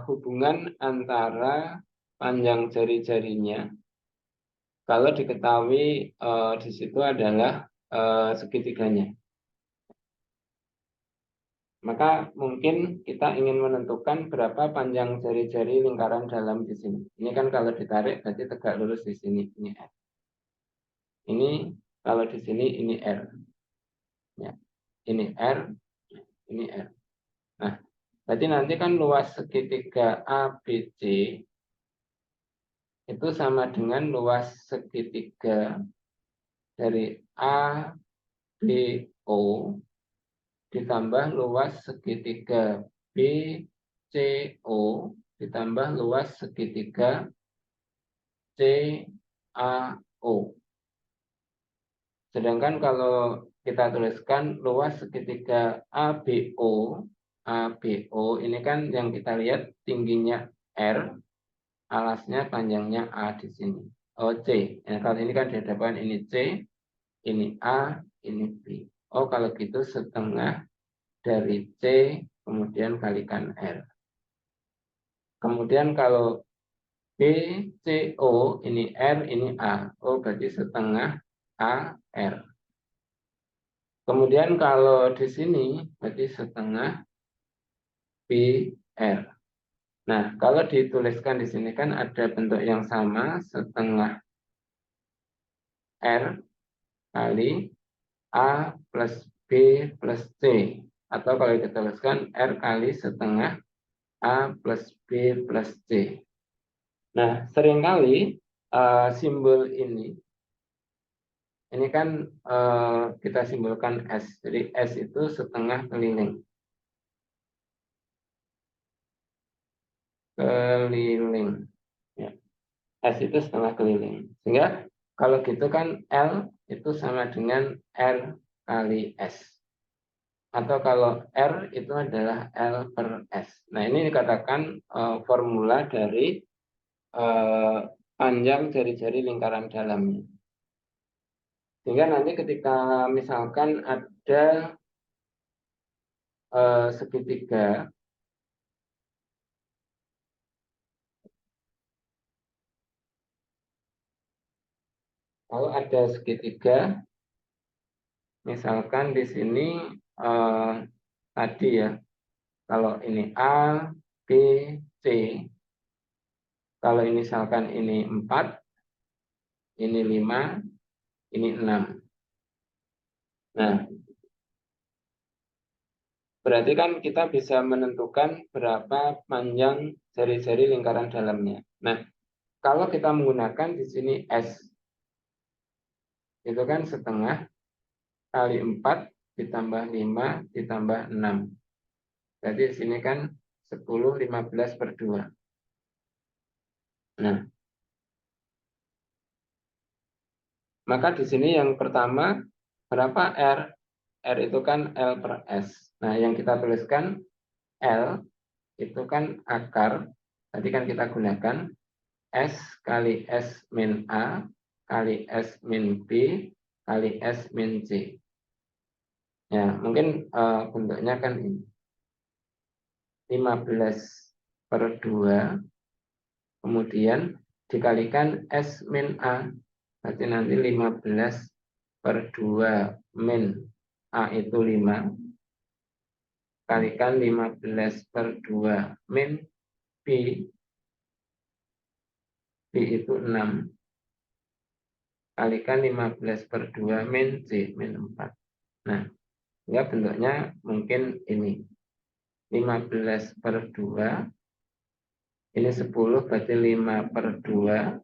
hubungan antara panjang jari-jarinya, kalau diketahui di situ adalah segitiganya, maka mungkin kita ingin menentukan berapa panjang jari-jari lingkaran dalam di sini. Ini kan kalau ditarik berarti tegak lurus di sini, ini R. Ini kalau di sini ini R. Ya. Ini R, ini R. Nah, berarti nanti kan luas segitiga ABC itu sama dengan luas segitiga dari ABO ditambah luas segitiga BCO ditambah luas segitiga CAO. Sedangkan kalau kita tuliskan luas segitiga ABO ini kan yang kita lihat tingginya R, alasnya panjangnya A di sini. Oh C. Nah, kalau ini kan dihadapkan ini C, ini A, ini B. Oh kalau gitu setengah dari C kemudian kalikan R. Kemudian kalau BCO ini R, ini A. Oh berarti setengah AR. Kemudian kalau di sini berarti setengah BR. Nah, kalau dituliskan di sini kan ada bentuk yang sama, setengah R kali A plus B plus C. Atau kalau dituliskan R kali setengah A plus B plus C. Nah, seringkali simbol ini kan kita simbolkan S. Jadi S itu setengah keliling. Keliling. Ya. S itu setengah keliling. Sehingga kalau gitu kan L itu sama dengan R kali S. Atau kalau R itu adalah L per S. Nah ini dikatakan formula dari panjang jari-jari lingkaran dalamnya. Sehingga nanti ketika misalkan ada segitiga, kalau ada segitiga, misalkan di sini tadi ya, kalau ini A, B, C, kalau ini misalkan ini 4, ini 5, ini 6. Nah, berarti kan kita bisa menentukan berapa panjang jari-jari lingkaran dalamnya. Nah, kalau kita menggunakan di sini S, itu kan setengah kali 4 ditambah 5 ditambah 6. Berarti di sini kan 10, 15 per 2. Nah, maka di sini yang pertama, berapa R? R itu kan L per S. Nah, yang kita tuliskan L itu kan akar. Tadi kan kita gunakan S kali S min A kali S min B kali S min C. Ya, mungkin bentuknya kan ini. 15/2, kemudian dikalikan S min A, berarti nanti 15/2 min A itu 5, kalikan 15/2 min B, B itu 6, kalikan 15/2 min C, min 4. Nah, ya bentuknya mungkin ini. 15/2, ini 10 berarti 5/2,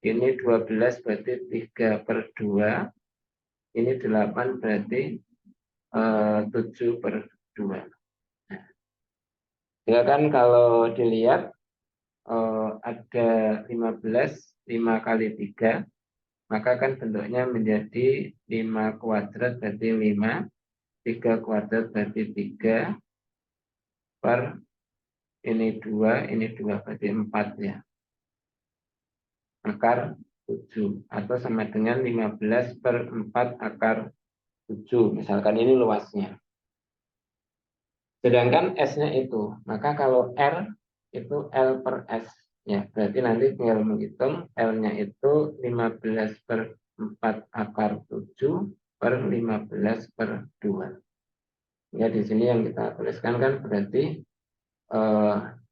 ini 12 berarti 3/2, ini 8 berarti 7/2. Ya kan kalau dilihat ada 15, 5 kali 3, maka kan bentuknya menjadi 5 kuadrat berarti 5, 3 kuadrat berarti 3, per ini 2 berarti 4 ya. Akar 7 atau sama dengan 15/4 akar 7. Misalkan ini luasnya. Sedangkan S-nya itu, maka kalau R itu L per S. Ya, berarti nanti tinggal menghitung L-nya itu 15/4 akar 7 per 15/2. Ya, di sini yang kita tuliskan kan berarti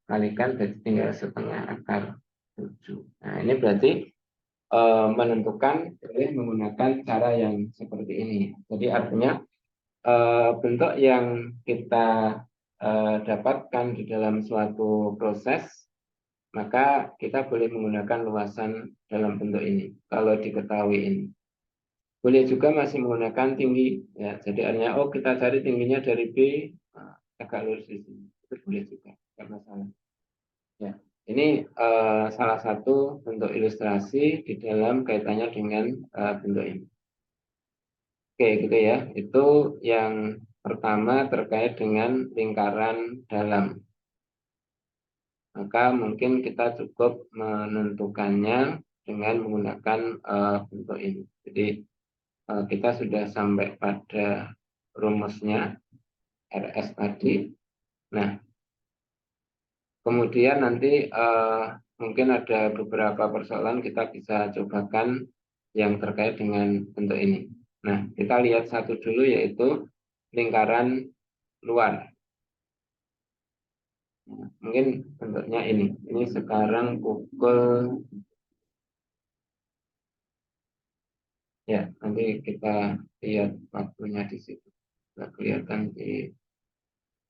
kalikan berarti tinggal setengah akar 7. Nah, ini berarti menentukan boleh menggunakan cara yang seperti ini. Jadi artinya bentuk yang kita dapatkan di dalam suatu proses, maka kita boleh menggunakan luasan dalam bentuk ini. Kalau diketahui ini, boleh juga masih menggunakan tinggi. Ya, jadi artinya, oh kita cari tingginya dari B, agak lurus di sini. Itu boleh juga, tidak masalah. Ya, ini salah satu bentuk ilustrasi di dalam kaitannya dengan bentuk ini. Oke, gitu ya. Itu yang pertama terkait dengan lingkaran dalam. Maka mungkin kita cukup menentukannya dengan menggunakan bentuk ini. Jadi kita sudah sampai pada rumusnya RS tadi. Nah, kemudian nanti mungkin ada beberapa persoalan kita bisa cobakan yang terkait dengan bentuk ini. Nah, kita lihat satu dulu yaitu lingkaran luar. Nah, mungkin bentuknya ini. Ini sekarang pukul, ya nanti kita lihat waktunya di situ. Nggak kelihatan di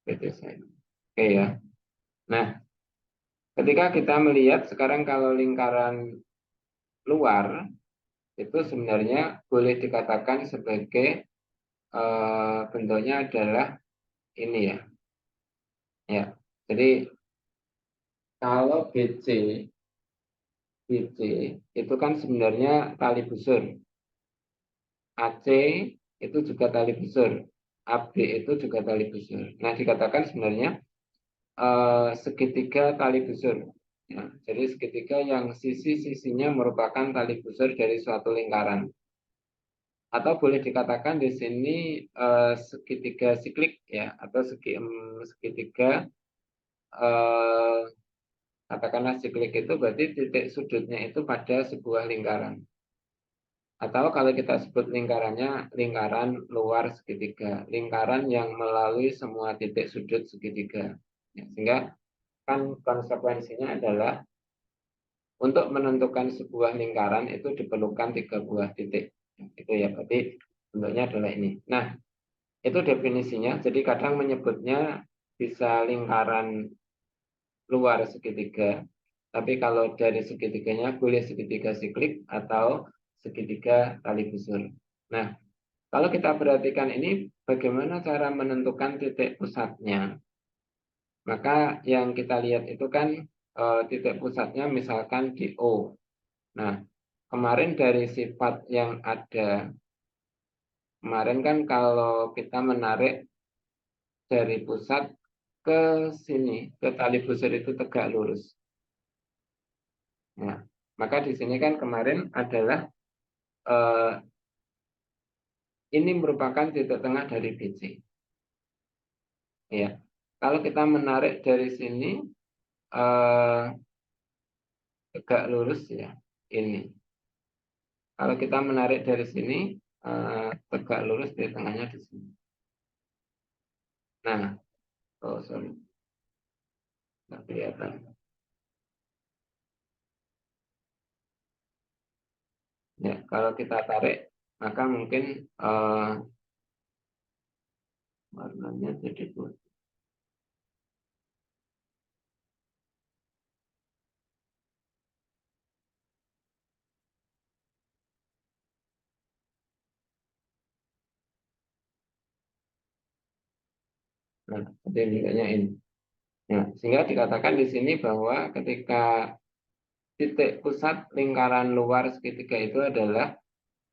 PT saya. Oke ya. Nah, ketika kita melihat sekarang kalau lingkaran luar itu sebenarnya boleh dikatakan sebagai bentuknya adalah ini ya. Ya. Jadi kalau BC itu kan sebenarnya tali busur. AC itu juga tali busur. AB itu juga tali busur. Nah, dikatakan sebenarnya segitiga tali busur. Ya, jadi segitiga yang sisi-sisinya merupakan tali busur dari suatu lingkaran. Atau boleh dikatakan di sini segitiga siklik ya, atau segitiga eh, katakanlah siklik itu berarti titik sudutnya itu pada sebuah lingkaran. Atau kalau kita sebut lingkarannya lingkaran luar segitiga, lingkaran yang melalui semua titik sudut segitiga. Ya, sehingga kan konsekuensinya adalah untuk menentukan sebuah lingkaran itu diperlukan 3 buah titik. Itu ya, berarti bentuknya adalah ini. Nah, itu definisinya. Jadi kadang menyebutnya bisa lingkaran luar segitiga. Tapi kalau dari segitiganya boleh segitiga siklik atau segitiga tali busur. Nah, kalau kita perhatikan ini bagaimana cara menentukan titik pusatnya. Maka yang kita lihat itu kan titik pusatnya misalkan di O. Nah, kemarin dari sifat yang ada, kemarin kan kalau kita menarik dari pusat ke sini, ke tali busur itu tegak lurus. Nah, maka di sini kan kemarin adalah ini merupakan titik tengah dari BC. Ya, kalau kita menarik dari sini tegak lurus ya, ini. Kalau kita menarik dari sini tegak lurus di tengahnya di sini. Nah, oh sorry, nggak kelihatan. Ya, kalau kita tarik, maka mungkin warnanya jadi putih. Nah, seperti ini. Nah, sehingga dikatakan di sini bahwa ketika titik pusat lingkaran luar segitiga itu adalah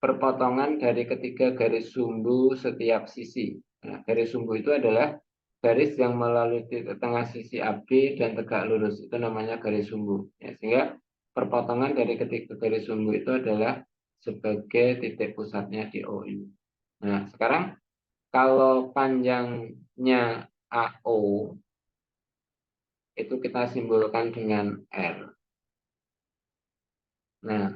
perpotongan dari ketiga garis sumbu setiap sisi. Nah, garis sumbu itu adalah garis yang melalui titik tengah sisi AB dan tegak lurus. Itu namanya garis sumbu. Ya, sehingga perpotongan dari ketiga garis sumbu itu adalah sebagai titik pusatnya di OI. Nah, sekarang kalau panjangnya AO itu kita simbolkan dengan R. Nah,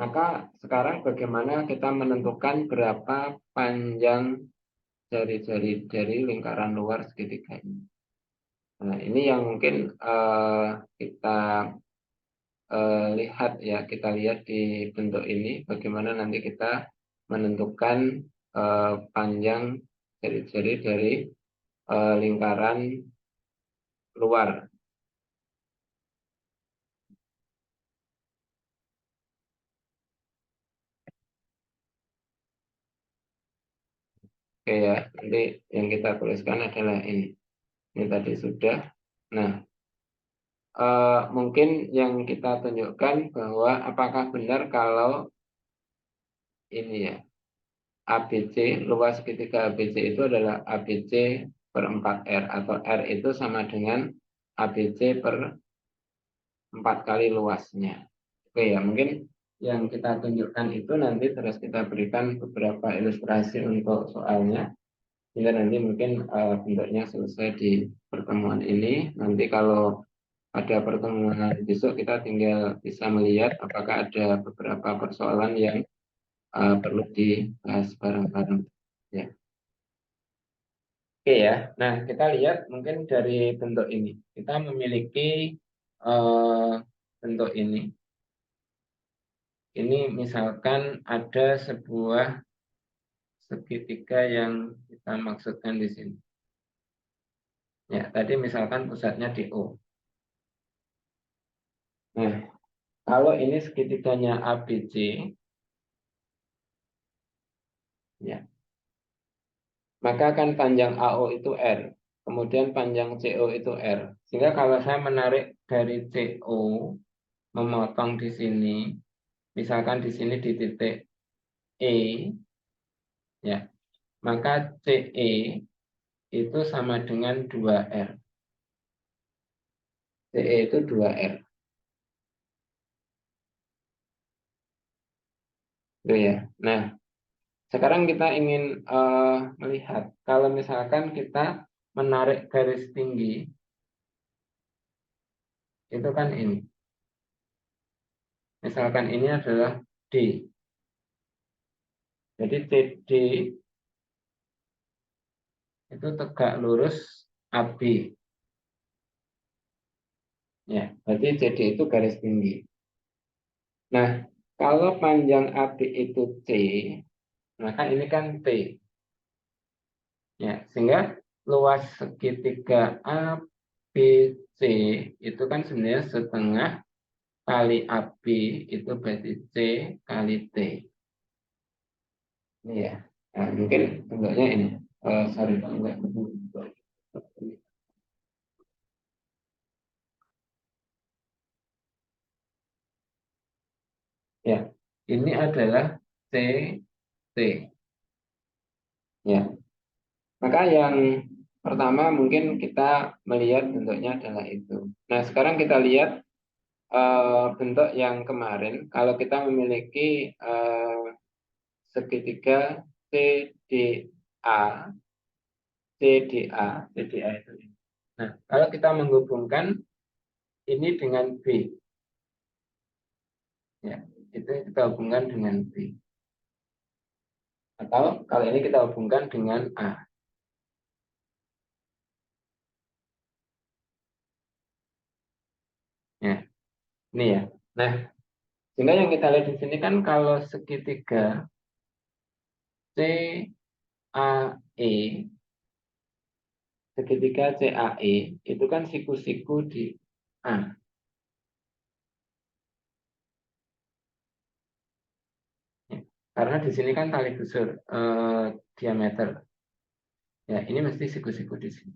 maka sekarang bagaimana kita menentukan berapa panjang jari-jari dari lingkaran luar segitiga ini. Nah, ini yang mungkin kita lihat ya, kita lihat di bentuk ini bagaimana nanti kita menentukan panjang jari-jari dari lingkaran luar. Oke ya, nanti yang kita tuliskan adalah ini. Ini tadi sudah. Nah, mungkin yang kita tunjukkan bahwa apakah benar kalau ini ya, ABC, luas segitiga ABC itu adalah ABC per 4R, atau R itu sama dengan ABC per 4 kali luasnya. Oke ya, mungkin yang kita tunjukkan itu nanti terus kita berikan beberapa ilustrasi untuk soalnya. Hingga nanti mungkin bentuknya selesai di pertemuan ini. Nanti kalau ada pertemuan besok kita tinggal bisa melihat apakah ada beberapa persoalan yang perlu dibahas bareng-bareng. Ya. Oke ya. Nah, kita lihat mungkin dari bentuk ini. Kita memiliki bentuk ini. Ini misalkan ada sebuah segitiga yang kita maksudkan di sini. Ya, tadi misalkan pusatnya di O. Nah, kalau ini segitiganya ABC, ya, maka kan panjang AO itu R, kemudian panjang CO itu R. Sehingga kalau saya menarik dari CO, memotong di sini, misalkan di sini di titik E, ya, maka CE itu sama dengan 2R. CE itu 2R. Itu ya. Nah, sekarang kita ingin melihat kalau misalkan kita menarik garis tinggi, itu kan ini. Misalkan ini adalah D. Jadi CD itu tegak lurus AB. Ya, berarti CD itu garis tinggi. Nah, kalau panjang AB itu C, maka ini kan T. Ya, sehingga luas segitiga ABC itu kan sebenarnya setengah kali AB itu berarti C kali T. Ini ya. Nah, mungkin bentuknya ini. Sorry, enggak. Ya, ini adalah CT. Ya, maka yang pertama mungkin kita melihat bentuknya adalah itu. Nah, sekarang kita lihat bentuk yang kemarin. Kalau kita memiliki segitiga CDA, CDA itu ini. Nah, kalau kita menghubungkan ini dengan B, ya, itu kita hubungkan dengan B. Atau kalau ini kita hubungkan dengan A. Ya, ini ya. Nah, sehingga yang kita lihat di sini kan kalau segitiga CAE, segitiga CAE itu kan siku-siku di A. Ya, karena di sini kan tali busur diameter. Ya, ini mesti siku-siku di sini.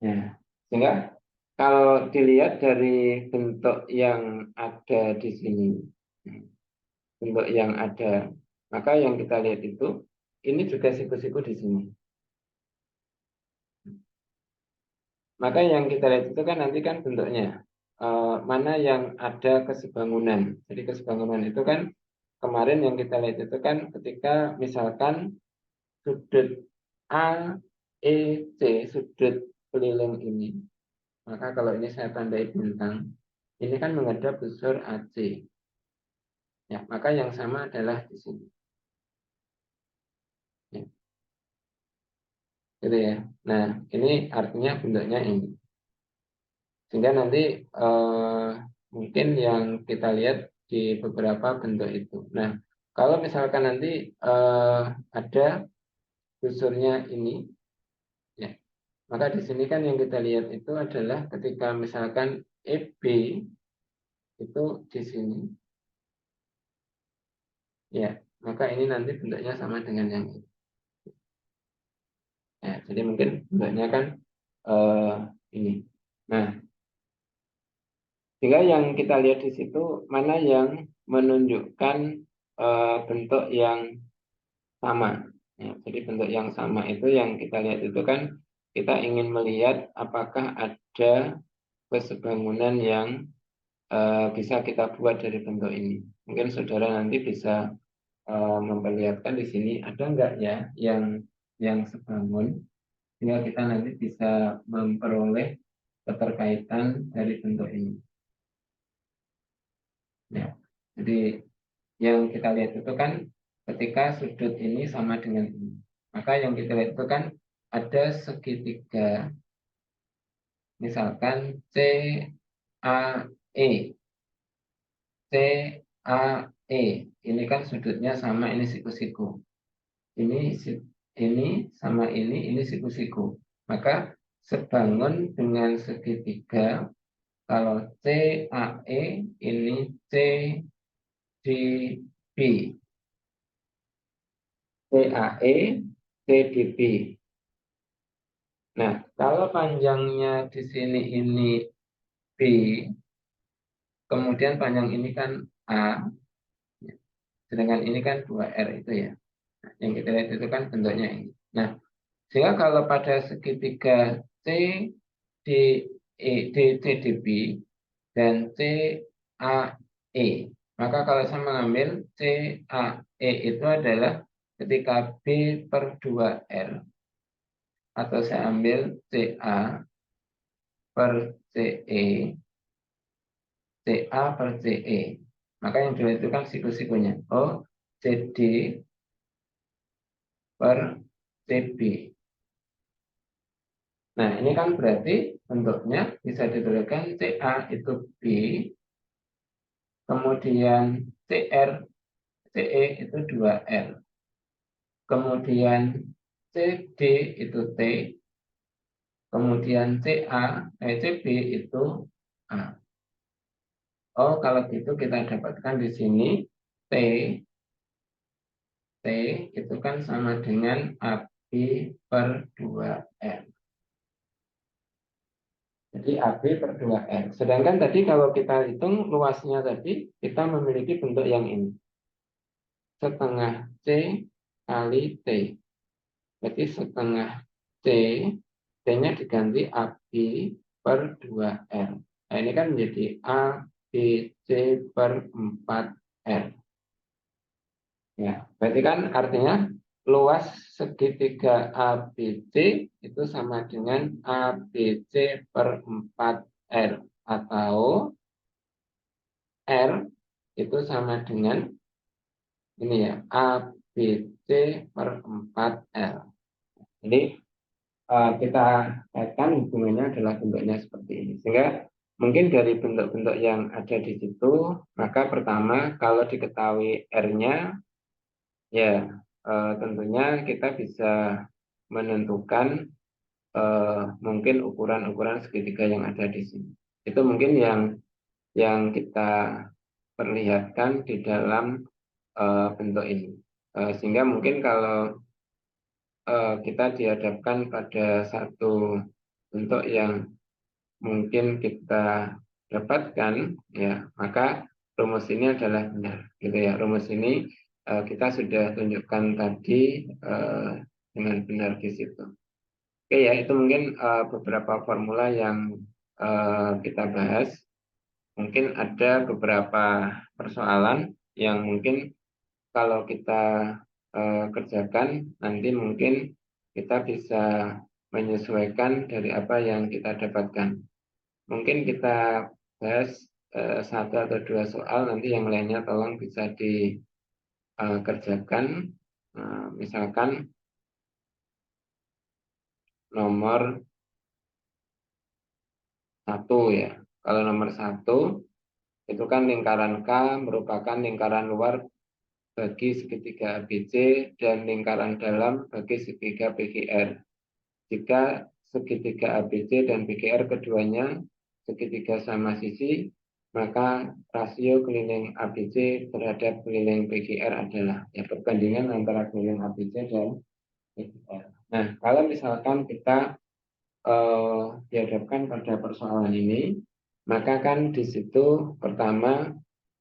Ya, sehingga kalau dilihat dari bentuk yang ada di sini, bentuk yang ada, maka yang kita lihat itu, ini juga siku-siku di sini. Maka yang kita lihat itu kan nanti kan bentuknya, mana yang ada kesebangunan. Jadi kesebangunan itu kan, kemarin yang kita lihat itu kan ketika misalkan sudut A, E, C, sudut keliling ini. Maka kalau ini saya tandai bintang, ini kan menghadap busur AC. Ya, maka yang sama adalah di sini. Ya, gitu ya. Nah, ini artinya bentuknya ini. Sehingga nanti mungkin yang kita lihat di beberapa bentuk itu. Nah, kalau misalkan nanti ada busurnya ini, ya, maka di sini kan yang kita lihat itu adalah ketika misalkan EB itu di sini, ya, maka ini nanti bentuknya sama dengan yang ini. Ya, jadi mungkin bentuknya kan eh, ini. Nah, sehingga yang kita lihat di situ mana yang menunjukkan bentuk yang sama. Ya, jadi bentuk yang sama itu yang kita lihat itu kan kita ingin melihat apakah ada kesebangunan yang bisa kita buat dari bentuk ini. Mungkin saudara nanti bisa memperlihatkan di sini ada enggak ya yang sebangun, sehingga kita nanti bisa memperoleh keterkaitan dari bentuk ini. Ya. Jadi yang kita lihat itu kan ketika sudut ini sama dengan ini. Maka yang kita lihat itu kan ada segitiga, misalkan CAE. CAE. Ini kan sudutnya sama, ini siku-siku. Ini sama ini siku-siku. Maka sebangun dengan segitiga, kalau CAE ini CDB. CAE, CDB. Nah, kalau panjangnya di sini ini B, kemudian panjang ini kan A, sedangkan ini kan 2R itu ya. Nah, yang kita lihat itu kan bentuknya ini. Nah, sehingga kalau pada segitiga C, D, E, D, C, D, B, dan C, A, E, maka kalau saya mengambil C, A, E itu adalah ketika B per 2R, atau saya ambil CA per CE, CA per CE. Maka yang dua itu kan siku-sikunya. Oh, CD per CB. Nah, ini kan berarti bentuknya bisa dituliskan CA itu B, kemudian CR, CE itu 2R, kemudian CD itu T, kemudian CB itu A. Oh, kalau gitu kita dapatkan di sini T, T itu kan sama dengan AB per 2R. Jadi AB per 2R. Sedangkan tadi kalau kita hitung luasnya tadi, kita memiliki bentuk yang ini. Setengah C kali T. Jadi setengah C, T-nya diganti AB per 2R. Nah, ini kan menjadi ABC per 4R. Ya, berarti kan artinya luas segitiga ABC itu sama dengan ABC per 4R, atau R itu sama dengan ini ya, ABC per 4L. Jadi kita kaitkan hubungannya adalah bentuknya seperti ini. Sehingga mungkin dari bentuk-bentuk yang ada di situ, maka pertama kalau diketahui R-nya, ya tentunya kita bisa menentukan mungkin ukuran-ukuran segitiga yang ada di sini. Itu mungkin yang kita perlihatkan di dalam bentuk ini. Sehingga mungkin kalau kita dihadapkan pada satu bentuk yang mungkin kita dapatkan, ya maka rumus ini adalah benar, gitu ya. Rumus ini kita sudah tunjukkan tadi dengan benar di situ. Oke ya, itu mungkin beberapa formula yang kita bahas. Mungkin ada beberapa persoalan yang mungkin kalau kita kerjakan, nanti mungkin kita bisa menyesuaikan dari apa yang kita dapatkan. Mungkin kita bahas satu atau dua soal, nanti yang lainnya tolong bisa dikerjakan. Misalkan nomor satu ya. Kalau nomor satu, itu kan lingkaran K merupakan lingkaran luar bagi segitiga ABC dan lingkaran dalam bagi segitiga PGR. Jika segitiga ABC dan PGR keduanya segitiga sama sisi, maka rasio keliling ABC terhadap keliling PGR adalah ya perbandingan antara keliling ABC dan PGR. Nah, kalau misalkan kita dihadapkan pada persoalan ini, maka kan di situ pertama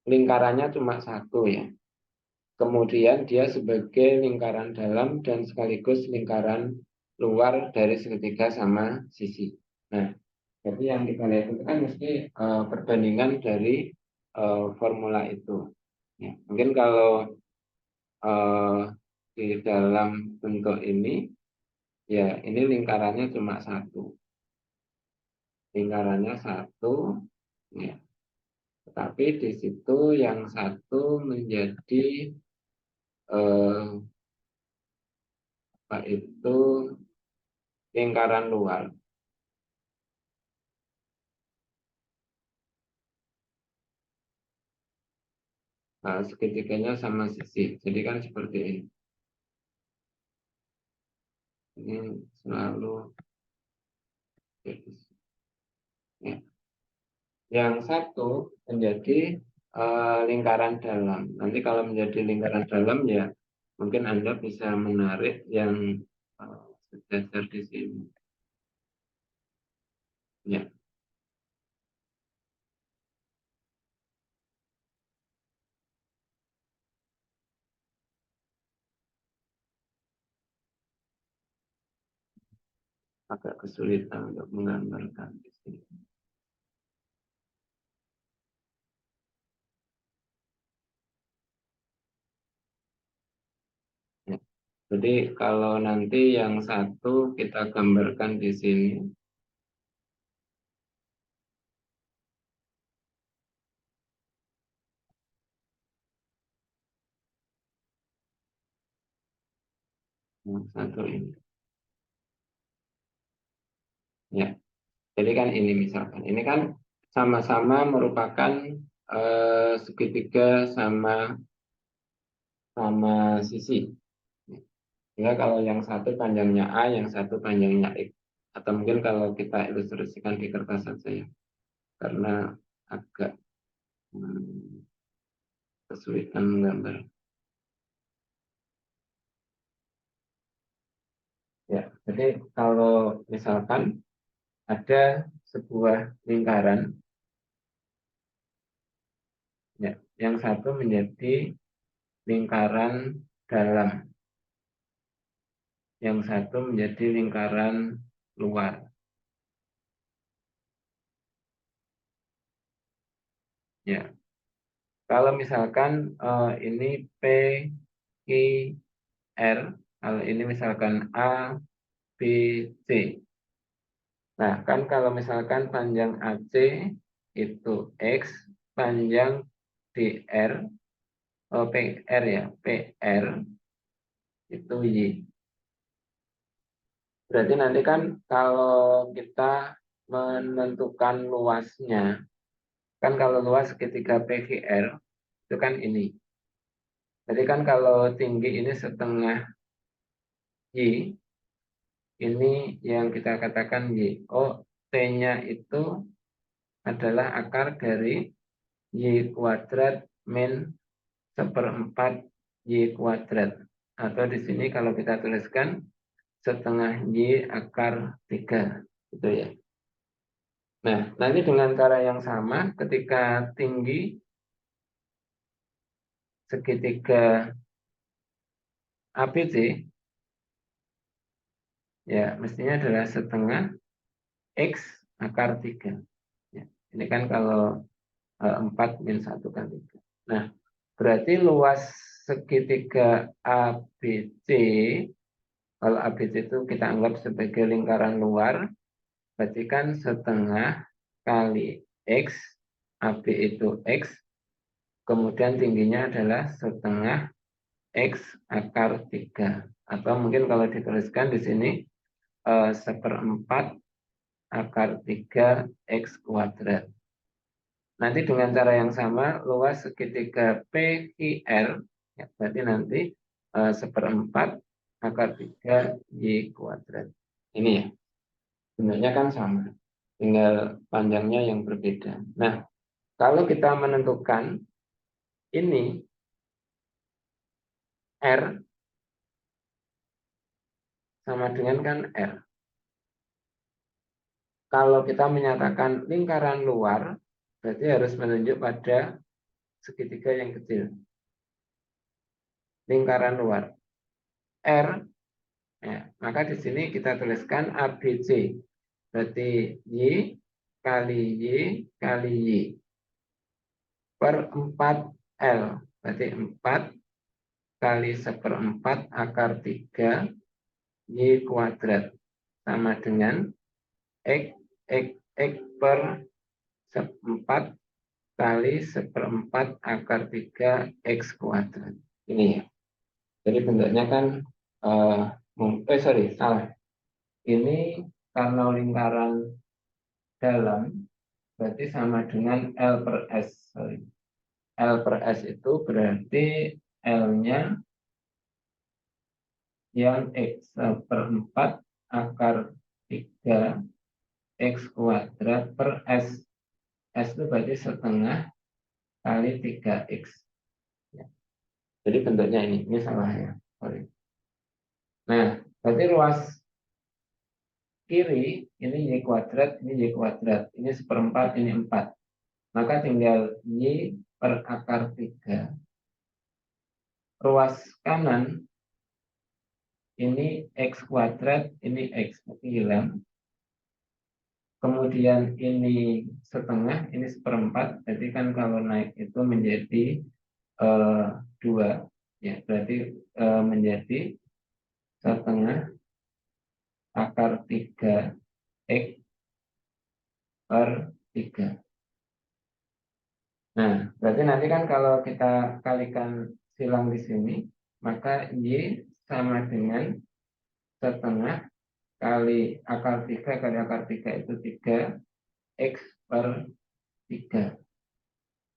lingkarannya cuma satu ya. Kemudian dia sebagai lingkaran dalam dan sekaligus lingkaran luar dari segitiga sama sisi. Nah, jadi yang kita lihat itu kan mesti perbandingan dari formula itu. Ya, mungkin kalau eh, di dalam bentuk ini, ya ini lingkarannya cuma satu. Lingkarannya satu, ya. Tetapi di situ yang satu menjadi apa itu lingkaran luar. Nah, segitiganya sama sisi. Jadi kan seperti ini. Ini selalu ya. Yang satu menjadi lingkaran dalam. Nanti kalau menjadi lingkaran dalam ya mungkin Anda bisa menarik yang sejajar di sini. Ya, agak kesulitan untuk menggambarkan di sini. Ya. Jadi kalau nanti yang satu kita gambarkan di sini, yang satu ini. Ya, jadi kan ini misalkan, ini kan sama-sama merupakan segitiga sama sama sisi. Ya, kalau yang satu panjangnya A, yang satu panjangnya X. Atau mungkin kalau kita ilustrasikan di kertas saja ya, karena agak kesulitan menggambar. Ya, jadi kalau misalkan ada sebuah lingkaran, ya, yang satu menjadi lingkaran dalam, yang satu menjadi lingkaran luar. Ya, kalau misalkan ini P Q, R. Kalau ini misalkan A, B, C. Nah, kan kalau misalkan panjang AC itu X, panjang DR, PR ya, PR itu Y. Berarti nanti kan kalau kita menentukan luasnya, kan kalau luas ketika PQR itu kan ini. Jadi kan kalau tinggi ini setengah Y, ini yang kita katakan Y. Oh, T-nya itu adalah akar dari Y kuadrat min seperempat Y kuadrat. Atau di sini kalau kita tuliskan setengah Y akar 3. Gitu ya. Nah, nanti dengan cara yang sama ketika tinggi segitiga ABC, ya mestinya adalah setengah X akar 3. Ya, ini kan kalau 4 min 1 kan 3. Nah, berarti luas segitiga ABC, kalau ABC itu kita anggap sebagai lingkaran luar, berarti kan setengah kali X, AB itu X, kemudian tingginya adalah setengah X akar 3. Atau mungkin kalau dituliskan di sini seperempat akar 3 X kuadrat. Nanti dengan cara yang sama, luas segitiga PQR, ya, berarti nanti seperempat akar 3 Y kuadrat. Ini ya, sebenarnya kan sama, tinggal panjangnya yang berbeda. Nah, kalau kita menentukan ini R sama dengan kan R. Kalau kita menyatakan lingkaran luar, berarti harus menunjuk pada segitiga yang kecil. Lingkaran luar. R, ya, maka di sini kita tuliskan ABC. Berarti Y kali Y kali Y. Per 4L. Berarti 4 kali seperempat akar 3 Y kuadrat. Sama dengan X per 4 kali seperempat akar 3 X kuadrat. Ini ya. Jadi bentuknya kan, salah. Ini karena lingkaran dalam, berarti sama dengan L per S. L per S itu berarti L-nya yang X per 4 akar 3 X kuadrat per S. S itu berarti setengah kali 3X. Ya. Jadi bentuknya ini salah ya. Sorry. Nah, berarti luas kiri ini Y kuadrat, ini Y kuadrat, ini seperempat, ini 4. Maka tinggal Y per akar 3. Ruas kanan ini X kuadrat, ini X, berarti hilang. Kemudian ini setengah, ini seperempat, jadi kan kalau naik itu menjadi 2. Ya, berarti menjadi setengah akar 3 X per 3. Nah, berarti nanti kan kalau kita kalikan silang di sini, maka Y sama dengan setengah kali akar 3 kali akar 3 itu 3 X per 3.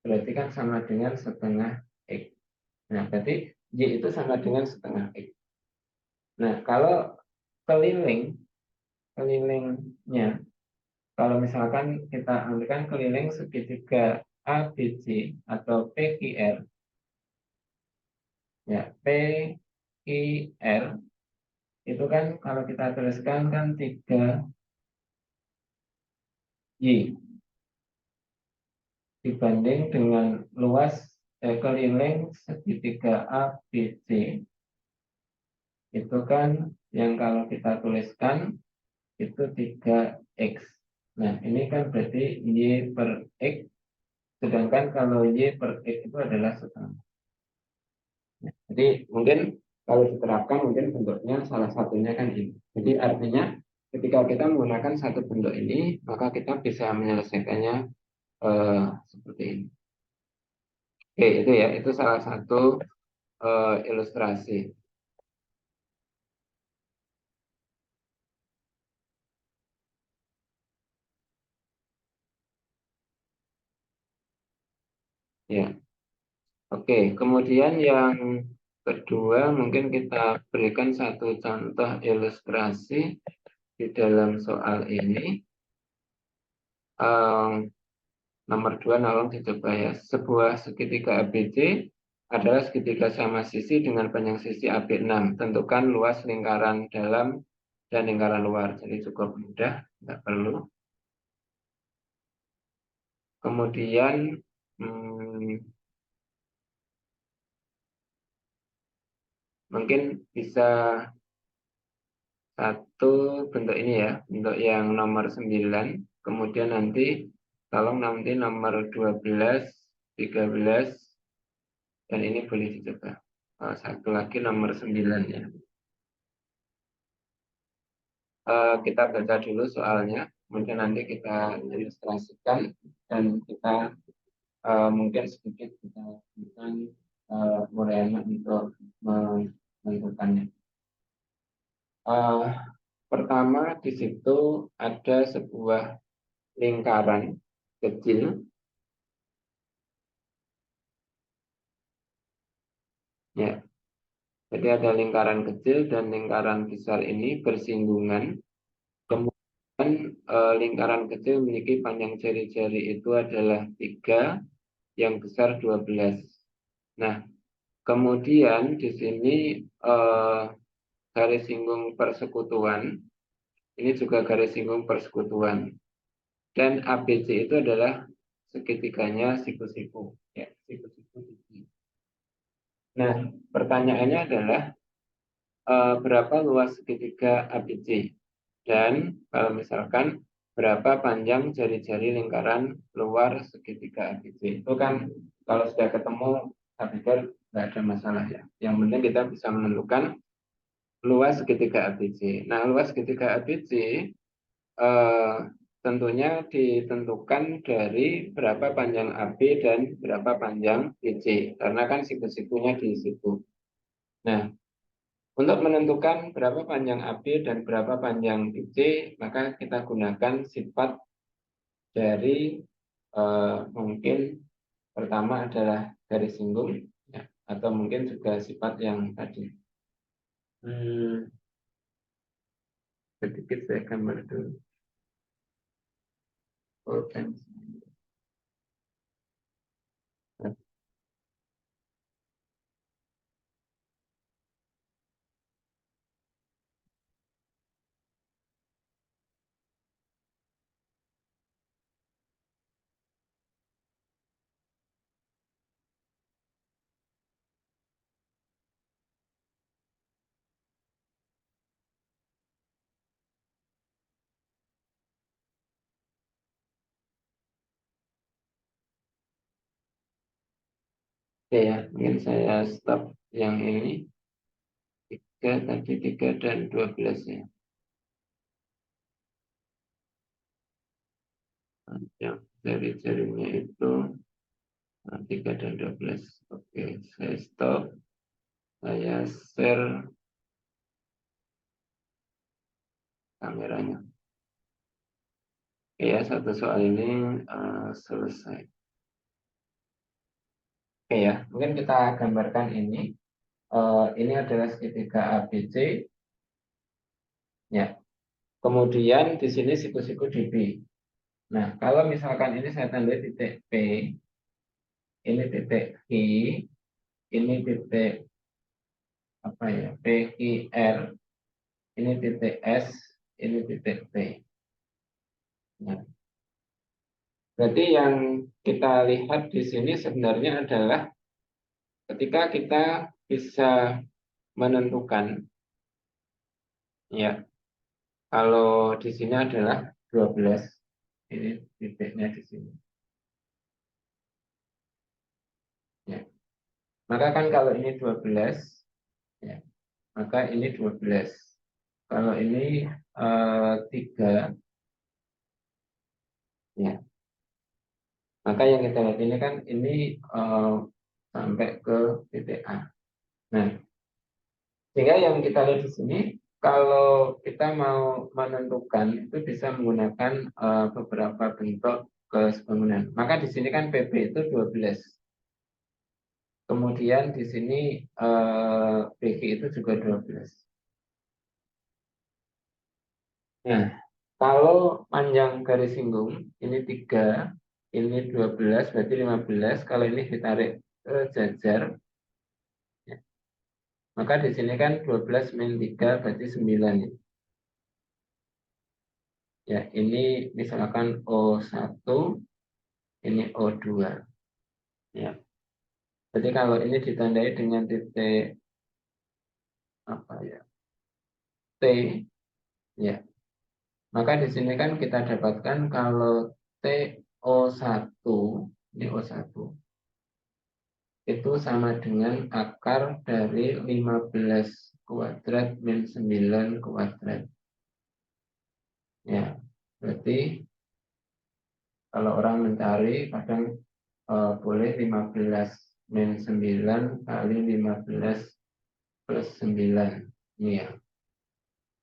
Berarti kan sama dengan setengah X. Nah, berarti Y itu sama dengan setengah X. Nah, kalau kelilingnya, kalau misalkan kita ambilkan keliling segitiga ABC atau PQR, ya, PQR itu kan kalau kita tuliskan kan 3Y dibanding dengan luas keliling segitiga ABC, itu kan yang kalau kita tuliskan itu 3X. Nah, ini kan berarti Y per X, sedangkan kalau Y per X itu adalah setengah. Jadi mungkin kalau diterapkan mungkin bentuknya salah satunya kan ini. Jadi artinya ketika kita menggunakan satu bentuk ini, maka kita bisa menyelesaikannya seperti ini. Oke, itu ya, itu salah satu ilustrasi. Ya, oke. Kemudian yang kedua, mungkin kita berikan satu contoh ilustrasi di dalam soal ini. Em, Nomor dua, nolong dicoba ya. Sebuah segitiga ABC adalah segitiga sama sisi dengan panjang sisi AB6. Tentukan luas lingkaran dalam dan lingkaran luar. Jadi cukup mudah, nggak perlu. Kemudian mungkin bisa satu bentuk ini ya, bentuk yang nomor 9. Kemudian nanti tolong nanti nomor 12, 13, dan ini boleh dicoba. Satu lagi nomor 9 ya. Kita baca dulu soalnya, kemudian nanti kita ilustrasikan dan kita mungkin sedikit kita lakukan uraian untuk menentukannya. Uh, Pertama di situ ada sebuah lingkaran kecil, ya. Jadi ada lingkaran kecil dan lingkaran besar ini bersinggungan. Kemudian lingkaran kecil memiliki panjang jari-jari itu adalah 3, yang besar 12. Nah, kemudian di sini eh, garis singgung persekutuan, ini juga garis singgung persekutuan. Dan ABC itu adalah segitiganya siku-siku. Ya, siku-siku. Nah, pertanyaannya adalah berapa luas segitiga ABC? Dan kalau misalkan berapa panjang jari-jari lingkaran luar segitiga ABC? Itu kan kalau sudah ketemu, saya pikir nggak ada masalah ya. Yang penting kita bisa menentukan luas segitiga ABC. Nah, luas segitiga ABC tentunya ditentukan dari berapa panjang AB dan berapa panjang BC. Karena kan siku-sikunya di situ. Nah, untuk menentukan berapa panjang AB dan berapa panjang BC, maka kita gunakan sifat dari mungkin pertama adalah garis singgung, ya, atau mungkin juga sifat yang tadi. Sedikit saya gambar dulu. Potensi. Oke ya, mungkin saya stop yang ini. 3 tadi 3 dan 12 ya. Yang jari-jarinya itu 3 dan 12. Oke, saya stop. Saya share kameranya. Oke ya, satu soal ini selesai. Oke ya, mungkin kita gambarkan ini. Ini adalah segitiga ABC. Ya. Kemudian di sini siku-siku di B. Nah, kalau misalkan ini saya tandai titik P, ini titik I, ini titik apa ya, PIR, ini titik S, ini titik T. Nah, berarti yang kita lihat di sini sebenarnya adalah ketika kita bisa menentukan, ya, kalau di sini adalah 12, ini titiknya di sini. Ya. Maka kan kalau ini 12, ya, maka ini 12. Kalau ini 3, ya. Maka yang kita lihat ini kan ini sampai ke titik A. Nah, sehingga yang kita lihat di sini, kalau kita mau menentukan itu bisa menggunakan beberapa bentuk kesebangunan. Maka di sini kan PP itu 12. Kemudian di sini PG itu juga 12. Nah, kalau panjang garis singgung ini 3, ini 12, berarti 15. Kalau ini ditarik ke jajar, ya, maka di sini kan 12 min 3 berarti 9. Ya, ini misalkan O1, ini O2. Ya. Jadi kalau ini ditandai dengan titik apa ya? T, ya. Maka di sini kan kita dapatkan kalau TO1, ini O1, itu sama dengan akar dari 15 kuadrat min 9 kuadrat. Ya, berarti kalau orang mencari kadang boleh 15 min 9 kali 15 plus 9. Ini ya.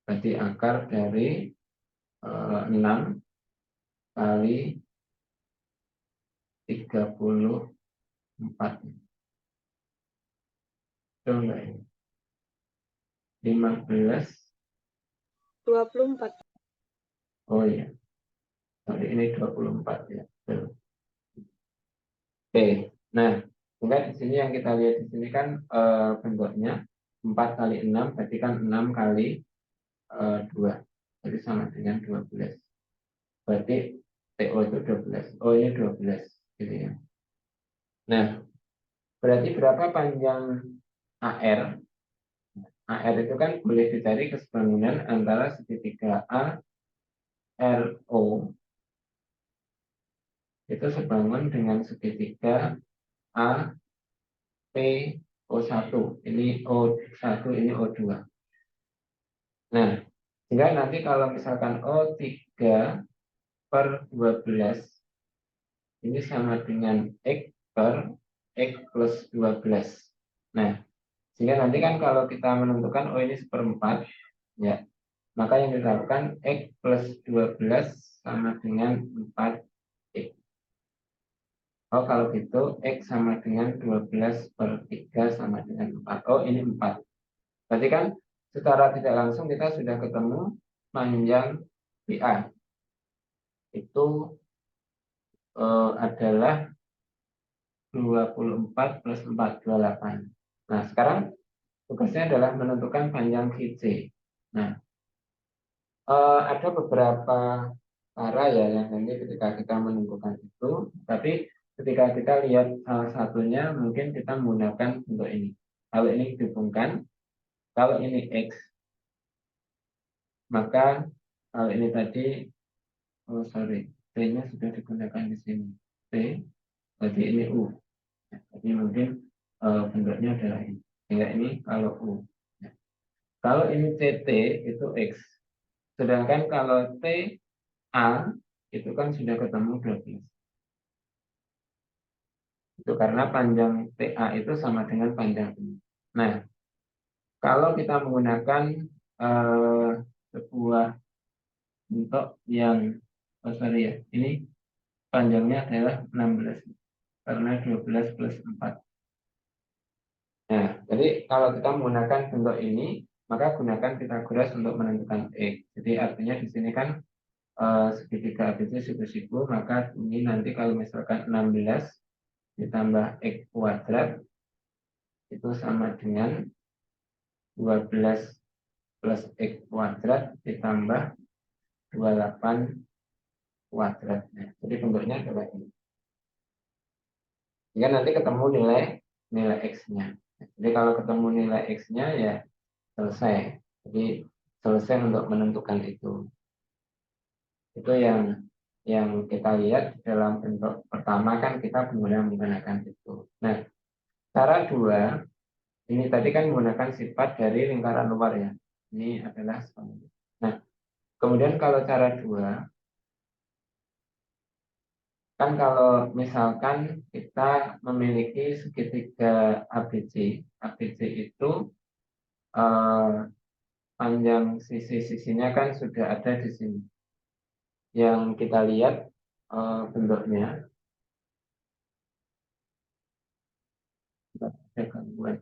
Berarti akar dari 6 kali 34. Betul enggak ini? 15. 24. Oh iya. Sorry, ini 24 ya. Betul. Oke. Nah, sehingga di sini yang kita lihat di sini kan bentuknya 4 kali 6 berarti kan 6 kali 2. Jadi sama dengan 12. Berarti TO itu 12. Oh, ini 12 gitu ya. Nah, berarti berapa panjang AR? AR itu kan boleh dicari kesebangunan antara segitiga A, RO itu sebangun dengan segitiga A, P, O1. Ini O1, ini O2. Nah, sehingga nanti kalau misalkan O3 per 12 ini sama dengan X per X plus 12. Nah, sehingga nanti kan kalau kita menentukan oh ini seperempat, ya, maka yang dilakukan X plus 12 sama dengan 4X. Oh, kalau gitu X sama dengan 12 per 3 sama dengan 4. Oh, ini 4. Berarti kan secara tidak langsung kita sudah ketemu panjang BA. Itu adalah 24 plus 4, 28. Nah, sekarang tugasnya adalah menentukan panjang VC. Nah, ada beberapa cara ya yang nanti ketika kita menentukan itu, tapi ketika kita lihat salah satunya mungkin kita menggunakan bentuk ini. Kalau ini dihubungkan, kalau ini X, maka kalau ini tadi, oh sorry, T-nya sudah digunakan di sini. T, berarti ini U. Ya, jadi mungkin bentuknya adalah ini. Sehingga ini kalau U. Ya. Kalau ini CT itu X. Sedangkan kalau TA itu kan sudah ketemu 12. Itu karena panjang TA itu sama dengan panjang ini. Nah, kalau kita menggunakan sebuah bentuk yang oh sorry ya, ini panjangnya adalah 16 karena 12 plus 4. Nah, jadi kalau kita menggunakan bentuk ini, maka gunakan Pythagoras untuk menentukan X. Jadi artinya di sini kan segitiga ABC siku-siku, maka ini nanti kalau misalkan 16 ditambah X kuadrat itu sama dengan 12 plus X kuadrat ditambah 28 kuadrat. Nah, jadi bentuknya adalah ini. Jika nanti ketemu nilai X-nya. Jadi kalau ketemu nilai X-nya ya selesai. Jadi selesai untuk menentukan itu. Itu yang kita lihat dalam bentuk pertama kan kita menggunakan itu. Nah, Cara dua, ini tadi kan menggunakan sifat dari lingkaran luar ya. Ini adalah semuanya. Nah, kemudian kalau cara dua, kan kalau misalkan kita memiliki segitiga ABC, ABC itu eh, panjang sisi-sisinya kan sudah ada di sini. Yang kita lihat bentuknya, ada gangguan.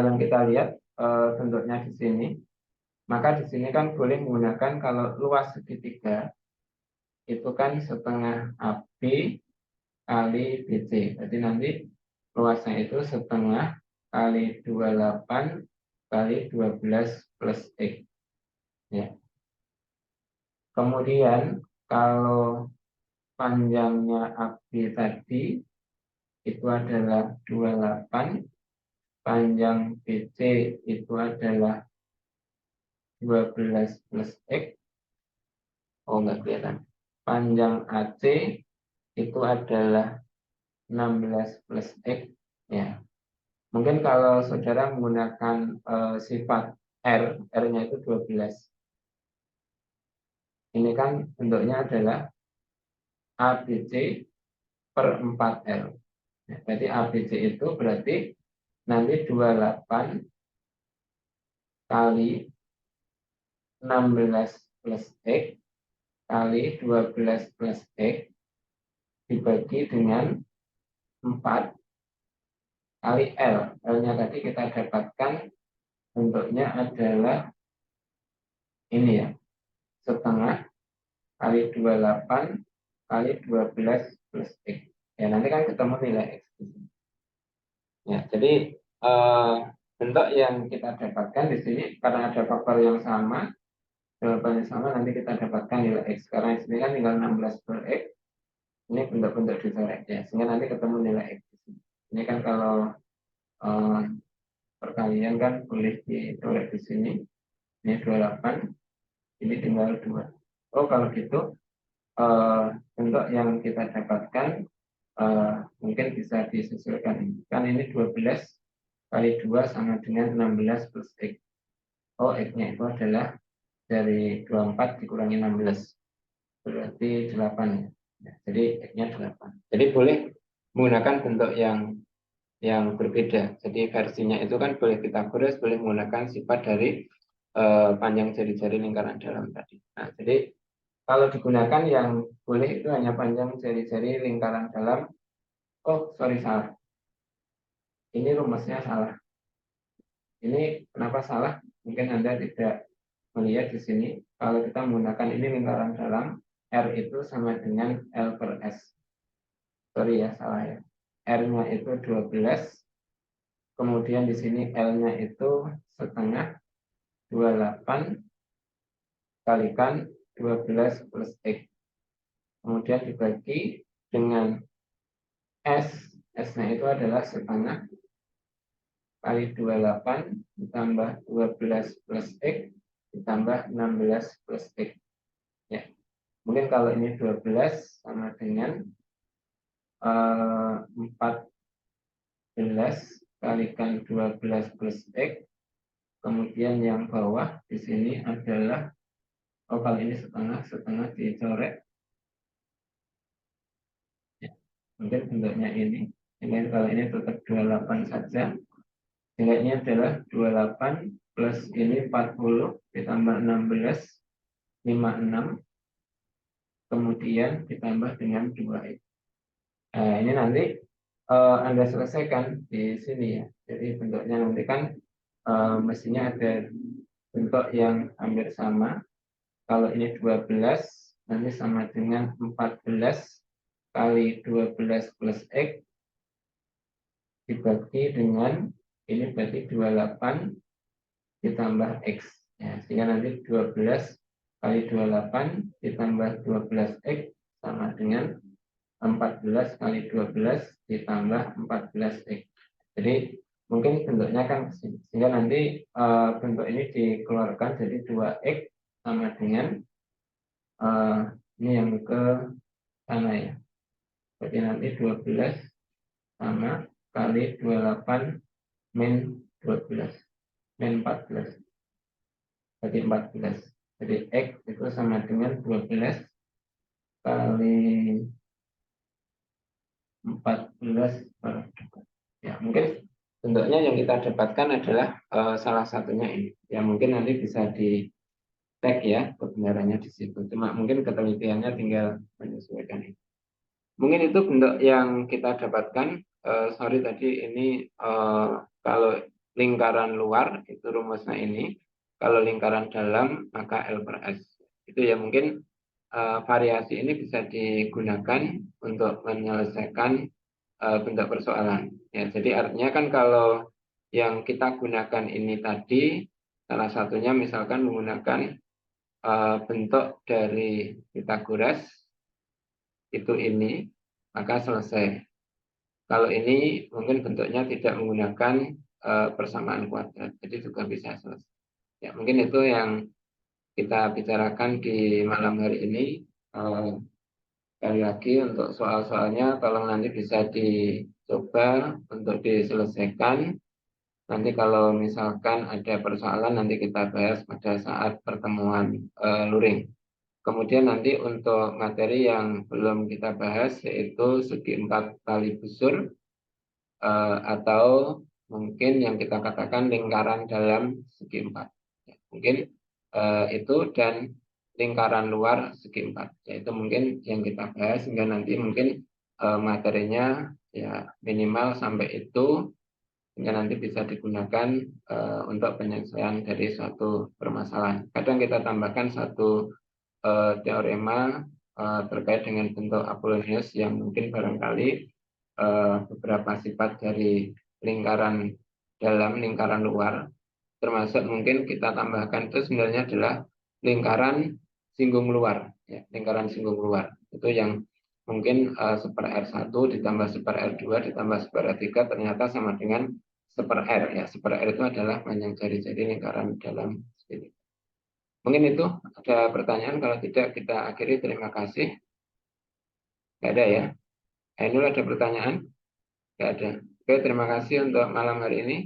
Yang kita lihat bentuknya di sini, maka di sini kan boleh menggunakan kalau luas segitiga itu kan setengah AB kali BC. Jadi nanti luasnya itu setengah kali 28 kali 12 plus X. Ya. Kemudian kalau panjangnya AB tadi itu adalah 28, panjang BC itu adalah 12 plus X. Oh, enggak kelihatan. Panjang AC itu adalah 16 plus X. Ya. Mungkin kalau saudara menggunakan sifat R, R-nya itu 12. Ini kan bentuknya adalah ABC per 4L. Ya, berarti ABC itu berarti nanti 28 kali 16 plus X kali 12 plus X dibagi dengan 4 kali L. L-nya tadi kita dapatkan bentuknya adalah ini ya, setengah kali 28 kali 12 plus X. Ya, nanti kan ketemu nilai X. Ya, jadi bentuk yang kita dapatkan di sini karena ada faktor yang sama, jawabannya sama, nanti kita dapatkan nilai X. Karena di sini kan tinggal 16 per X, ini bentuk-bentuk dicoret ya, sehingga nanti ketemu nilai X. Ini kan kalau eh, perkalian kan boleh dicoret di sini, ini 28, ini tinggal 2. Oh, kalau gitu bentuk yang kita dapatkan mungkin bisa disesuaikan. Kan ini 12 kali 2 sama dengan 16 plus X. Oh, X-nya itu adalah dari 24 dikurangi 16. Berarti 8 ya. Ya, jadi X-nya 8. Jadi boleh menggunakan bentuk yang berbeda. Jadi versinya itu kan boleh Pythagoras, boleh menggunakan sifat dari panjang jari-jari lingkaran dalam tadi. Nah, jadi kalau digunakan yang boleh itu hanya panjang jari-jari lingkaran dalam. Oh, sorry, salah. Ini rumusnya salah. Ini kenapa salah? Mungkin Anda tidak melihat di sini. Kalau kita menggunakan ini lingkaran dalam, R itu sama dengan L per S. Sorry ya, salah ya. R-nya itu 12. Kemudian di sini L-nya itu setengah 28 kalikan 12 plus X. Kemudian dibagi dengan S. S-nya itu adalah setengah kali 28 ditambah 12 plus X ditambah 16 plus X. Ya. Mungkin kalau ini 12 sama dengan 14 kalikan 12 plus X. Kemudian yang bawah di sini adalah, oh kalau ini setengah, setengah dicoret. Ya. Mungkin bentuknya ini. Ini kalau ini tetap 28 saja. Nilainya adalah 28 plus ini 40 ditambah 16, 56. Kemudian ditambah dengan 2X. Nah, ini nanti Anda selesaikan di sini ya. Jadi bentuknya nanti kan mestinya ada bentuk yang hampir sama. Kalau ini 12, nanti sama dengan 14 kali 12 plus X dibagi dengan ini berarti 28 ditambah X. Ya, sehingga nanti 12 kali 28 ditambah 12X sama dengan 14 kali 12 ditambah 14X. Jadi mungkin bentuknya kan sehingga nanti bentuk ini dikeluarkan jadi 2X sama dengan ini yang ke sana ya. Berarti nanti 12 sama kali 28 min 12 min 14. Berarti 14. Jadi X itu sama dengan 12 kali 14 per 2. Ya, mungkin bentuknya yang kita dapatkan adalah salah satunya ini. Ya, mungkin nanti bisa di tag ya kebenarannya di situ. Cuma mungkin ketelitiannya tinggal menyesuaikan ini. Mungkin itu bentuk yang kita dapatkan. Sorry tadi ini kalau lingkaran luar itu rumusnya ini. Kalau lingkaran dalam maka L per S. Itu ya mungkin variasi ini bisa digunakan untuk menyelesaikan bentuk persoalan. Ya, jadi artinya kan kalau yang kita gunakan ini tadi salah satunya misalkan menggunakan bentuk dari Pythagoras itu ini, maka selesai. Kalau ini mungkin bentuknya tidak menggunakan persamaan kuadrat, jadi juga bisa selesai. Ya, mungkin itu yang kita bicarakan di malam hari ini. Sekali lagi untuk soal-soalnya tolong nanti bisa dicoba untuk diselesaikan. Nanti kalau misalkan ada persoalan nanti kita bahas pada saat pertemuan luring. Kemudian nanti untuk materi yang belum kita bahas yaitu segi 4 kali busur atau mungkin yang kita katakan lingkaran dalam segi 4. Ya, mungkin itu dan lingkaran luar segi 4. Yaitu mungkin yang kita bahas sehingga nanti mungkin materinya ya minimal sampai itu sehingga nanti bisa digunakan untuk penyelesaian dari suatu permasalahan. Kadang kita tambahkan satu teorema terkait dengan bentuk Apollonius yang mungkin barangkali beberapa sifat dari lingkaran dalam, lingkaran luar, termasuk mungkin kita tambahkan itu sebenarnya adalah lingkaran singgung luar, ya, lingkaran singgung luar. Itu yang mungkin seper R1 ditambah seper R2 ditambah seper R3 ternyata sama dengan seper R. Ya, seper R itu adalah panjang jari-jari lingkaran dalam segitiga. Mungkin itu ada pertanyaan, kalau tidak kita akhiri. Terima kasih. Tidak ada ya? Ainul ada pertanyaan? Tidak ada. Oke, terima kasih untuk malam hari ini.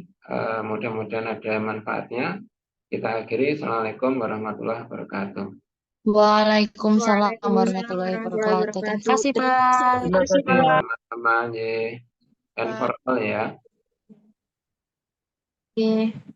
Mudah-mudahan ada manfaatnya. Kita akhiri. Assalamualaikum warahmatullahi wabarakatuh. Waalaikumsalam Waalaikumsalam warahmatullahi warahmatullahi wabarakatuh. Terima wabarakatuh. kasih, Terima kasih, Pak. Terima kasih, Pak. Sama-sama, and for all ya. Oke.